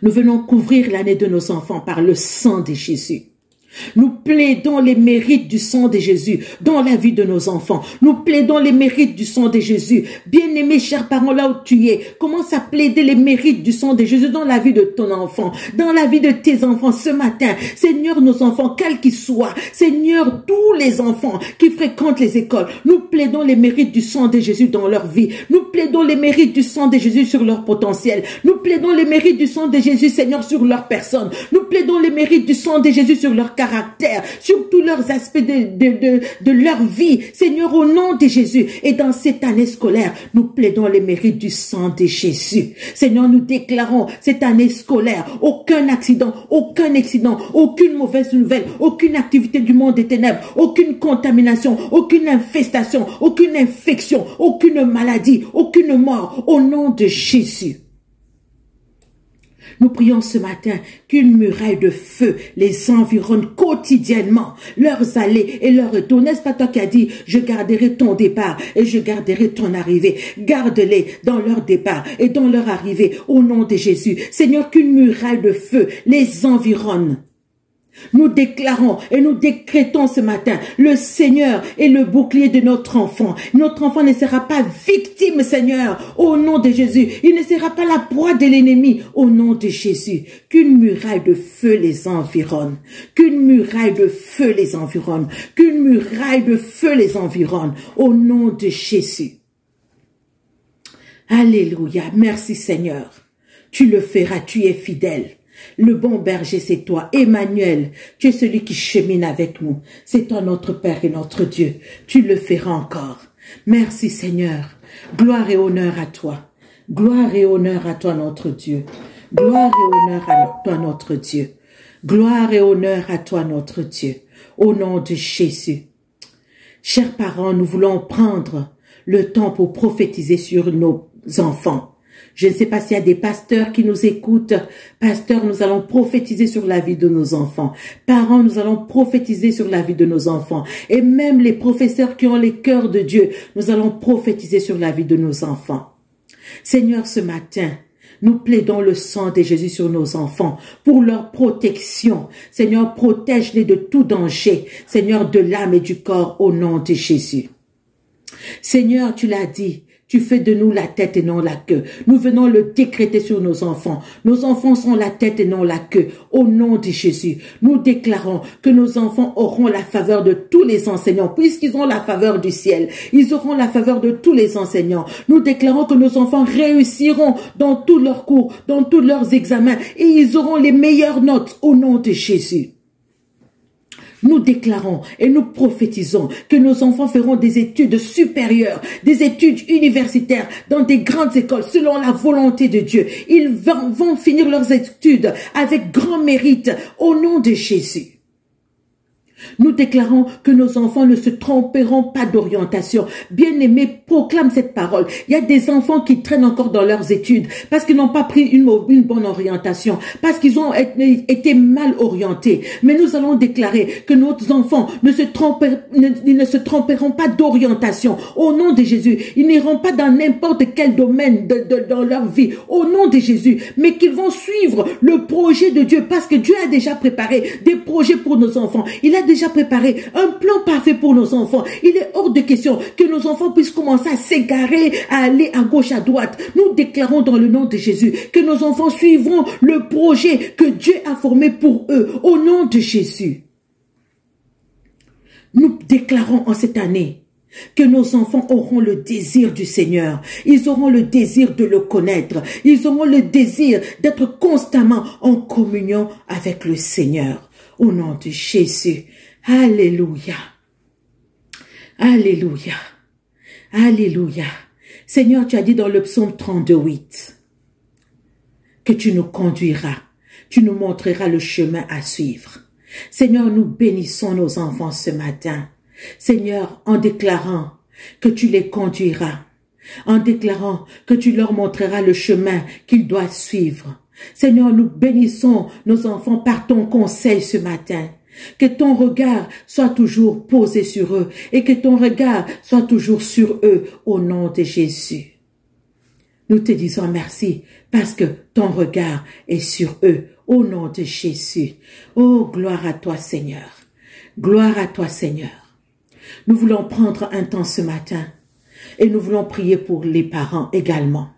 Nous venons couvrir l'année de nos enfants par le sang de Jésus. Nous plaidons les mérites du sang de Jésus dans la vie de nos enfants. Nous plaidons les mérites du sang de Jésus. Bien-aimés, chers parents, là où tu es, commence à plaider les mérites du sang de Jésus dans la vie de ton enfant, dans la vie de tes enfants ce matin. Seigneur, nos enfants, quels qu'ils soient, Seigneur, tous les enfants qui fréquentent les écoles, nous plaidons les mérites du sang de Jésus dans leur vie. Nous plaidons les mérites du sang de Jésus sur leur potentiel. Nous plaidons les mérites du sang de Jésus, Seigneur, sur leur personne. Nous plaidons les mérites du sang de Jésus sur leur caractère, sur tous leurs aspects de leur vie, Seigneur, au nom de Jésus. Et dans cette année scolaire, nous plaidons les mérites du sang de Jésus. Seigneur, nous déclarons cette année scolaire, aucun accident, aucune mauvaise nouvelle, aucune activité du monde des ténèbres, aucune contamination, aucune infestation, aucune infection, aucune maladie, aucune mort, au nom de Jésus. Nous prions ce matin qu'une muraille de feu les environne quotidiennement, leurs allées et leurs retours. N'est-ce pas toi qui as dit, je garderai ton départ et je garderai ton arrivée. Garde-les dans leur départ et dans leur arrivée au nom de Jésus. Seigneur, qu'une muraille de feu les environne. Nous déclarons et nous décrétons ce matin, le Seigneur est le bouclier de notre enfant. Notre enfant ne sera pas victime, Seigneur, au nom de Jésus. Il ne sera pas la proie de l'ennemi, au nom de Jésus. Qu'une muraille de feu les environne. Qu'une muraille de feu les environne. Qu'une muraille de feu les environne, au nom de Jésus. Alléluia. Merci, Seigneur. Tu le feras, tu es fidèle. Le bon berger, c'est toi. Emmanuel, tu es celui qui chemine avec nous. C'est toi notre Père et notre Dieu. Tu le feras encore. Merci Seigneur. Gloire et honneur à toi. Gloire et honneur à toi notre Dieu. Gloire et honneur à toi notre Dieu. Gloire et honneur à toi notre Dieu. Au nom de Jésus. Chers parents, nous voulons prendre le temps pour prophétiser sur nos enfants. Je ne sais pas s'il y a des pasteurs qui nous écoutent. Pasteurs, nous allons prophétiser sur la vie de nos enfants. Parents, nous allons prophétiser sur la vie de nos enfants. Et même les professeurs qui ont les cœurs de Dieu, nous allons prophétiser sur la vie de nos enfants. Seigneur, ce matin, nous plaidons le sang de Jésus sur nos enfants pour leur protection. Seigneur, protège-les de tout danger. Seigneur, de l'âme et du corps au nom de Jésus. Seigneur, tu l'as dit. Tu fais de nous la tête et non la queue. Nous venons le décréter sur nos enfants. Nos enfants sont la tête et non la queue. Au nom de Jésus, nous déclarons que nos enfants auront la faveur de tous les enseignants. Puisqu'ils ont la faveur du ciel, ils auront la faveur de tous les enseignants. Nous déclarons que nos enfants réussiront dans tous leurs cours, dans tous leurs examens. Et ils auront les meilleures notes au nom de Jésus. Nous déclarons et nous prophétisons que nos enfants feront des études supérieures, des études universitaires dans des grandes écoles selon la volonté de Dieu. Ils vont finir leurs études avec grand mérite au nom de Jésus. Nous déclarons que nos enfants ne se tromperont pas d'orientation. Bien-aimés, proclame cette parole. Il y a des enfants qui traînent encore dans leurs études parce qu'ils n'ont pas pris une bonne orientation, parce qu'ils ont été mal orientés. Mais nous allons déclarer que nos enfants ne se tromperont pas d'orientation. Au nom de Jésus, ils n'iront pas dans n'importe quel domaine dans leur vie. Au nom de Jésus, mais qu'ils vont suivre le projet de Dieu parce que Dieu a déjà préparé des projets pour nos enfants. Il a déjà préparé un plan parfait pour nos enfants. Il est hors de question que nos enfants puissent commencer à s'égarer, à aller à gauche, à droite. Nous déclarons dans le nom de Jésus que nos enfants suivront le projet que Dieu a formé pour eux, au nom de Jésus. Nous déclarons en cette année que nos enfants auront le désir du Seigneur. Ils auront le désir de le connaître. Ils auront le désir d'être constamment en communion avec le Seigneur. Au nom de Jésus. Alléluia. Alléluia. Alléluia. Seigneur, tu as dit dans le psaume 32:8 que tu nous conduiras, tu nous montreras le chemin à suivre. Seigneur, nous bénissons nos enfants ce matin. Seigneur, en déclarant que tu les conduiras, en déclarant que tu leur montreras le chemin qu'ils doivent suivre. Seigneur, nous bénissons nos enfants par ton conseil ce matin. Que ton regard soit toujours posé sur eux et que ton regard soit toujours sur eux au nom de Jésus. Nous te disons merci parce que ton regard est sur eux au nom de Jésus. Oh, gloire à toi Seigneur. Gloire à toi Seigneur. Nous voulons prendre un temps ce matin et nous voulons prier pour les parents également.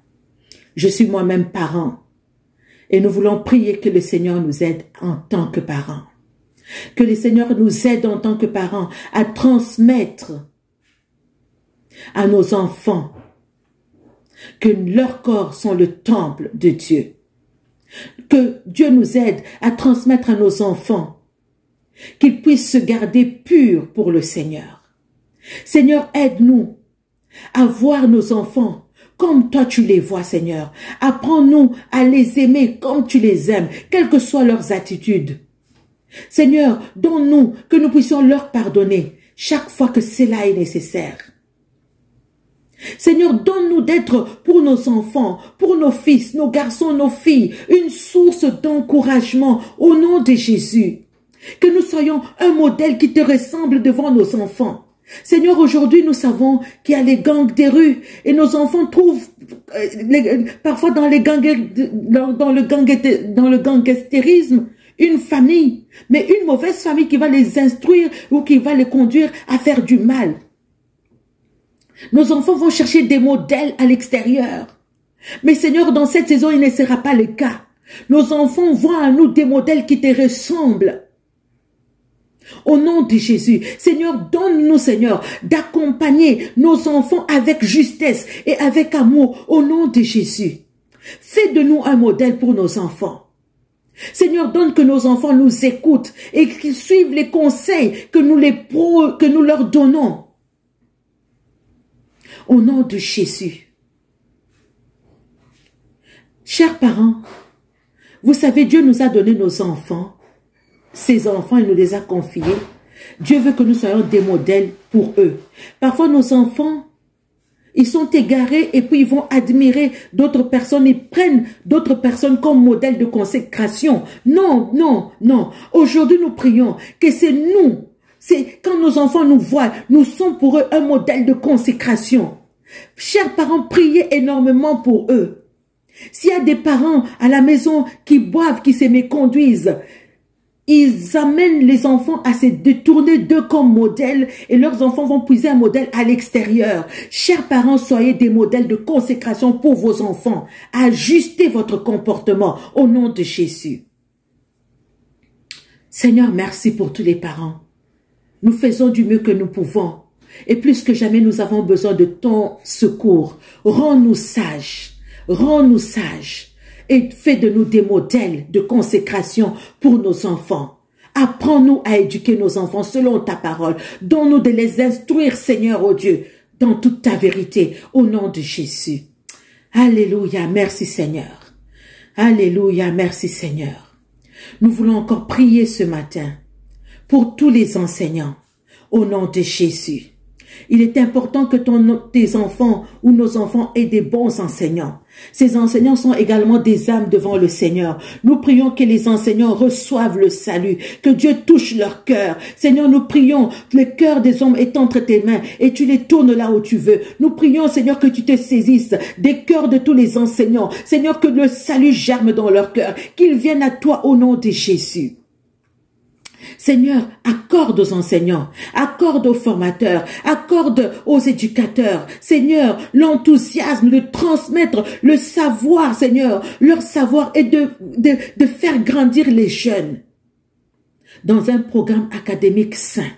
Je suis moi-même parent. Et nous voulons prier que le Seigneur nous aide en tant que parents. Que le Seigneur nous aide en tant que parents à transmettre à nos enfants que leurs corps sont le temple de Dieu. Que Dieu nous aide à transmettre à nos enfants qu'ils puissent se garder purs pour le Seigneur. Seigneur, aide-nous à voir nos enfants comme toi tu les vois, Seigneur. Apprends-nous à les aimer comme tu les aimes, quelles que soient leurs attitudes. Seigneur, donne-nous que nous puissions leur pardonner chaque fois que cela est nécessaire. Seigneur, donne-nous d'être pour nos enfants, pour nos fils, nos garçons, nos filles, une source d'encouragement au nom de Jésus. Que nous soyons un modèle qui te ressemble devant nos enfants. Seigneur, aujourd'hui, nous savons qu'il y a les gangs des rues et nos enfants trouvent parfois dans le gangstérisme une famille, mais une mauvaise famille qui va les instruire ou qui va les conduire à faire du mal. Nos enfants vont chercher des modèles à l'extérieur. Mais Seigneur, dans cette saison, il ne sera pas le cas. Nos enfants voient à nous des modèles qui te ressemblent. Au nom de Jésus, Seigneur, donne-nous, Seigneur, d'accompagner nos enfants avec justesse et avec amour, au nom de Jésus. Fais de nous un modèle pour nos enfants. Seigneur, donne que nos enfants nous écoutent et qu'ils suivent les conseils que nous leur donnons. Au nom de Jésus. Chers parents, vous savez, Dieu nous a donné nos enfants. Ces enfants, il nous les a confiés. Dieu veut que nous soyons des modèles pour eux. Parfois, nos enfants, ils sont égarés et puis ils vont admirer d'autres personnes. Ils prennent d'autres personnes comme modèle de consécration. Non, non, non. Aujourd'hui, nous prions que c'est nous. C'est quand nos enfants nous voient, nous sommes pour eux un modèle de consécration. Chers parents, priez énormément pour eux. S'il y a des parents à la maison qui boivent, qui se méconduisent, ils amènent les enfants à se détourner d'eux comme modèle et leurs enfants vont puiser un modèle à l'extérieur. Chers parents, soyez des modèles de consécration pour vos enfants. Ajustez votre comportement au nom de Jésus. Seigneur, merci pour tous les parents. Nous faisons du mieux que nous pouvons. Et plus que jamais, nous avons besoin de ton secours. Rends-nous sages. Rends-nous sages. Et fais de nous des modèles de consécration pour nos enfants. Apprends-nous à éduquer nos enfants selon ta parole. Donne-nous de les instruire, Seigneur, oh Dieu, dans toute ta vérité, au nom de Jésus. Alléluia, merci Seigneur. Alléluia, merci Seigneur. Nous voulons encore prier ce matin pour tous les enseignants, au nom de Jésus. Il est important que tes enfants ou nos enfants aient des bons enseignants. Ces enseignants sont également des âmes devant le Seigneur. Nous prions que les enseignants reçoivent le salut, que Dieu touche leur cœur. Seigneur, nous prions, le cœur des hommes est entre tes mains et tu les tournes là où tu veux. Nous prions, Seigneur, que tu te saisisses des cœurs de tous les enseignants. Seigneur, que le salut germe dans leur cœur, qu'ils viennent à toi au nom de Jésus. Seigneur, accorde aux enseignants, accorde aux formateurs, accorde aux éducateurs, Seigneur, l'enthousiasme de transmettre le savoir, Seigneur, leur savoir et de faire grandir les jeunes dans un programme académique sain.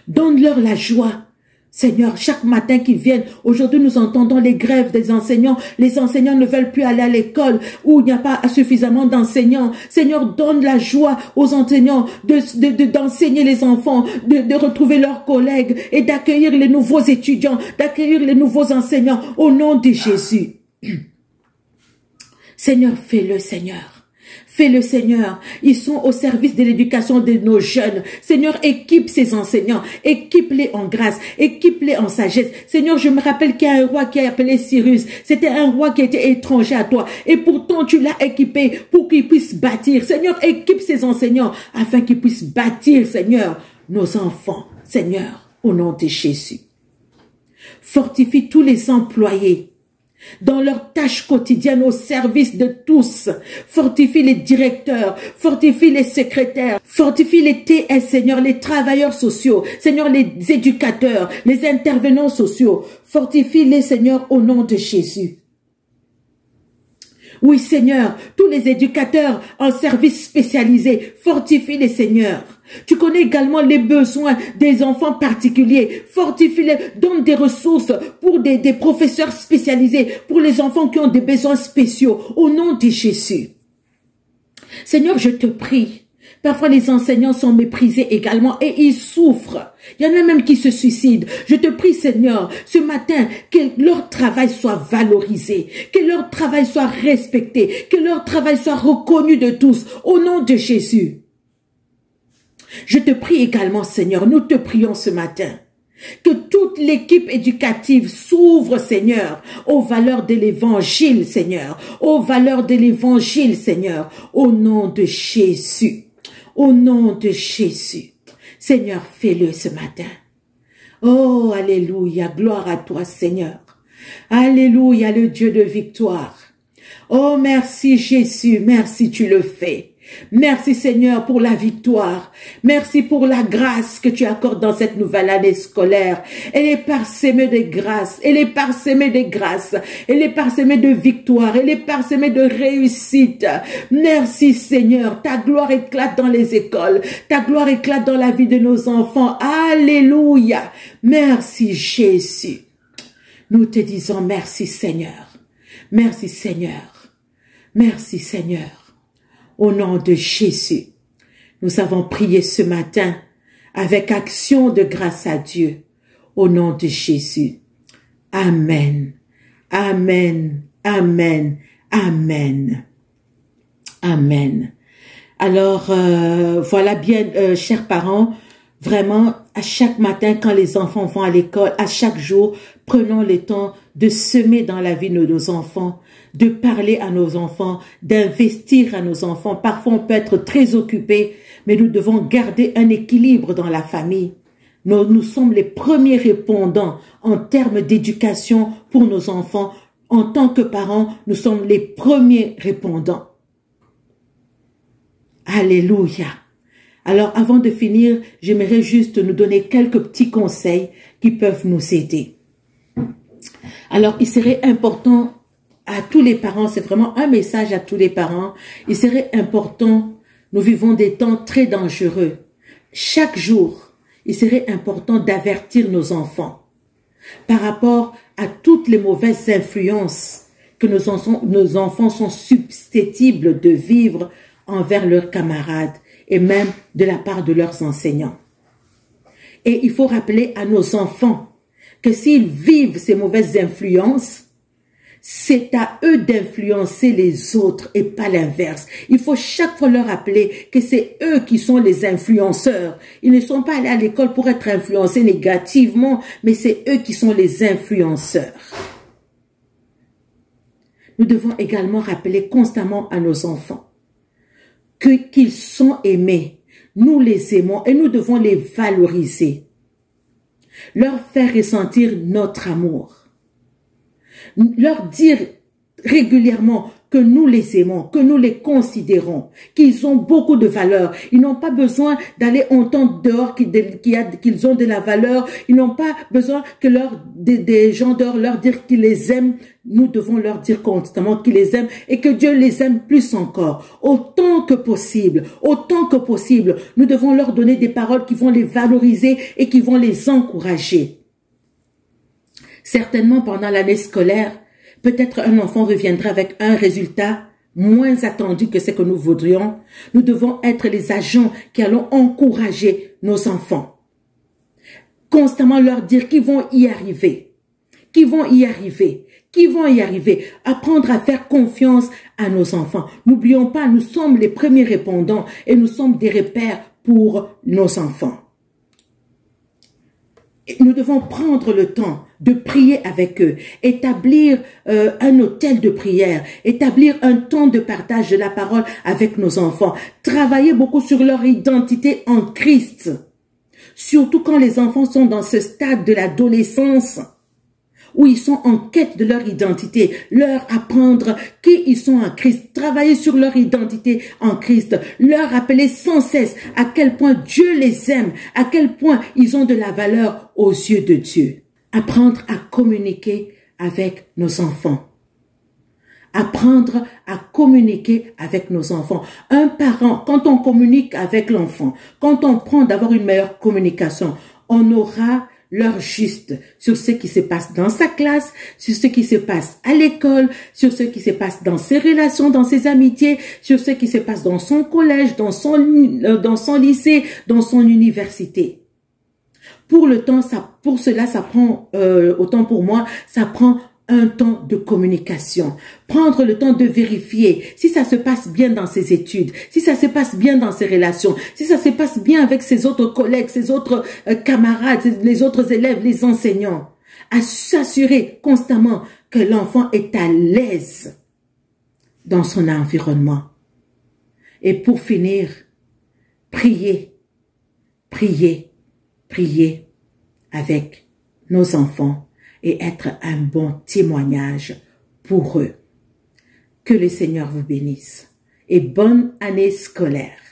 Donne-leur la joie. Seigneur, chaque matin qu'ils viennent, aujourd'hui nous entendons les grèves des enseignants. Les enseignants ne veulent plus aller à l'école où il n'y a pas suffisamment d'enseignants. Seigneur, donne la joie aux enseignants d'enseigner les enfants, de retrouver leurs collègues et d'accueillir les nouveaux étudiants, d'accueillir les nouveaux enseignants au nom de Jésus. Seigneur, fais-le, Seigneur. Fais-le, Seigneur. Ils sont au service de l'éducation de nos jeunes. Seigneur, équipe ces enseignants. Équipe-les en grâce. Équipe-les en sagesse. Seigneur, je me rappelle qu'il y a un roi qui est appelé Cyrus. C'était un roi qui était étranger à toi. Et pourtant, tu l'as équipé pour qu'il puisse bâtir. Seigneur, équipe ces enseignants afin qu'ils puissent bâtir, Seigneur, nos enfants. Seigneur, au nom de Jésus. Fortifie tous les employés dans leurs tâches quotidiennes au service de tous. Fortifie les directeurs, fortifie les secrétaires, fortifie les TS, Seigneur, les travailleurs sociaux, Seigneur, les éducateurs, les intervenants sociaux. Fortifie-les, Seigneur, au nom de Jésus. Oui, Seigneur, tous les éducateurs en service spécialisé, fortifie-les, Seigneur. Tu connais également les besoins des enfants particuliers. Fortifie-les, donne des ressources pour des professeurs spécialisés, pour les enfants qui ont des besoins spéciaux, au nom de Jésus. Seigneur, je te prie. Parfois, les enseignants sont méprisés également et ils souffrent. Il y en a même qui se suicident. Je te prie, Seigneur, ce matin, que leur travail soit valorisé, que leur travail soit respecté, que leur travail soit reconnu de tous, au nom de Jésus. Je te prie également, Seigneur, nous te prions ce matin, que toute l'équipe éducative s'ouvre, Seigneur, aux valeurs de l'évangile, Seigneur, aux valeurs de l'évangile, Seigneur, au nom de Jésus. Au nom de Jésus. Seigneur, fais-le ce matin. Oh, alléluia, gloire à toi, Seigneur. Alléluia, le Dieu de victoire. Oh, merci Jésus, merci, tu le fais. Merci Seigneur pour la victoire. Merci pour la grâce que tu accordes dans cette nouvelle année scolaire. Elle est parsemée de grâce. Elle est parsemée de grâce. Elle est parsemée de victoire. Elle est parsemée de réussite. Merci Seigneur. Ta gloire éclate dans les écoles. Ta gloire éclate dans la vie de nos enfants. Alléluia. Merci Jésus. Nous te disons merci Seigneur. Merci Seigneur. Merci Seigneur. Au nom de Jésus, nous avons prié ce matin avec action de grâce à Dieu. Au nom de Jésus. Amen. Amen. Amen. Amen. Amen. Alors, voilà bien, chers parents, vraiment, à chaque matin, quand les enfants vont à l'école, à chaque jour, prenons le temps de semer dans la vie de nos enfants, de parler à nos enfants, d'investir à nos enfants. Parfois, on peut être très occupé, mais nous devons garder un équilibre dans la famille. Nous sommes les premiers répondants en termes d'éducation pour nos enfants. En tant que parents, nous sommes les premiers répondants. Alléluia. Alors, avant de finir, j'aimerais juste nous donner quelques petits conseils qui peuvent nous aider. Alors, il serait important à tous les parents, c'est vraiment un message à tous les parents, il serait important, nous vivons des temps très dangereux. Chaque jour, il serait important d'avertir nos enfants par rapport à toutes les mauvaises influences que nos enfants sont susceptibles de vivre envers leurs camarades et même de la part de leurs enseignants. Et il faut rappeler à nos enfants que s'ils vivent ces mauvaises influences, c'est à eux d'influencer les autres et pas l'inverse. Il faut chaque fois leur rappeler que c'est eux qui sont les influenceurs. Ils ne sont pas allés à l'école pour être influencés négativement, mais c'est eux qui sont les influenceurs. Nous devons également rappeler constamment à nos enfants qu'ils sont aimés. Nous les aimons et nous devons les valoriser. Leur faire ressentir notre amour. Leur dire régulièrement que nous les aimons, que nous les considérons, qu'ils ont beaucoup de valeur. Ils n'ont pas besoin d'aller entendre dehors qu'ils ont de la valeur. Ils n'ont pas besoin que des gens dehors leur dire qu'ils les aiment. Nous devons leur dire constamment qu'ils les aiment et que Dieu les aime plus encore. Autant que possible, nous devons leur donner des paroles qui vont les valoriser et qui vont les encourager. Certainement, pendant l'année scolaire, peut-être un enfant reviendra avec un résultat moins attendu que ce que nous voudrions. Nous devons être les agents qui allons encourager nos enfants. Constamment leur dire qu'ils vont y arriver, apprendre à faire confiance à nos enfants. N'oublions pas, nous sommes les premiers répondants et nous sommes des repères pour nos enfants. Nous devons prendre le temps de prier avec eux, établir un hôtel de prière, établir un temps de partage de la parole avec nos enfants, travailler beaucoup sur leur identité en Christ, surtout quand les enfants sont dans ce stade de l'adolescence, où ils sont en quête de leur identité, leur apprendre qui ils sont en Christ, travailler sur leur identité en Christ, leur rappeler sans cesse à quel point Dieu les aime, à quel point ils ont de la valeur aux yeux de Dieu. Apprendre à communiquer avec nos enfants. Apprendre à communiquer avec nos enfants. Un parent, quand on communique avec l'enfant, quand on prend d'avoir une meilleure communication, on aura l'heure juste sur ce qui se passe dans sa classe, sur ce qui se passe à l'école, sur ce qui se passe dans ses relations, dans ses amitiés, sur ce qui se passe dans son collège, dans son lycée, dans son université. Pour cela, ça prend, autant pour moi, ça prend un temps de communication. Prendre le temps de vérifier si ça se passe bien dans ses études, si ça se passe bien dans ses relations, si ça se passe bien avec ses autres collègues, ses autres camarades, les autres élèves, les enseignants. À s'assurer constamment que l'enfant est à l'aise dans son environnement. Et pour finir, prier avec nos enfants et être un bon témoignage pour eux. Que le Seigneur vous bénisse et bonne année scolaire.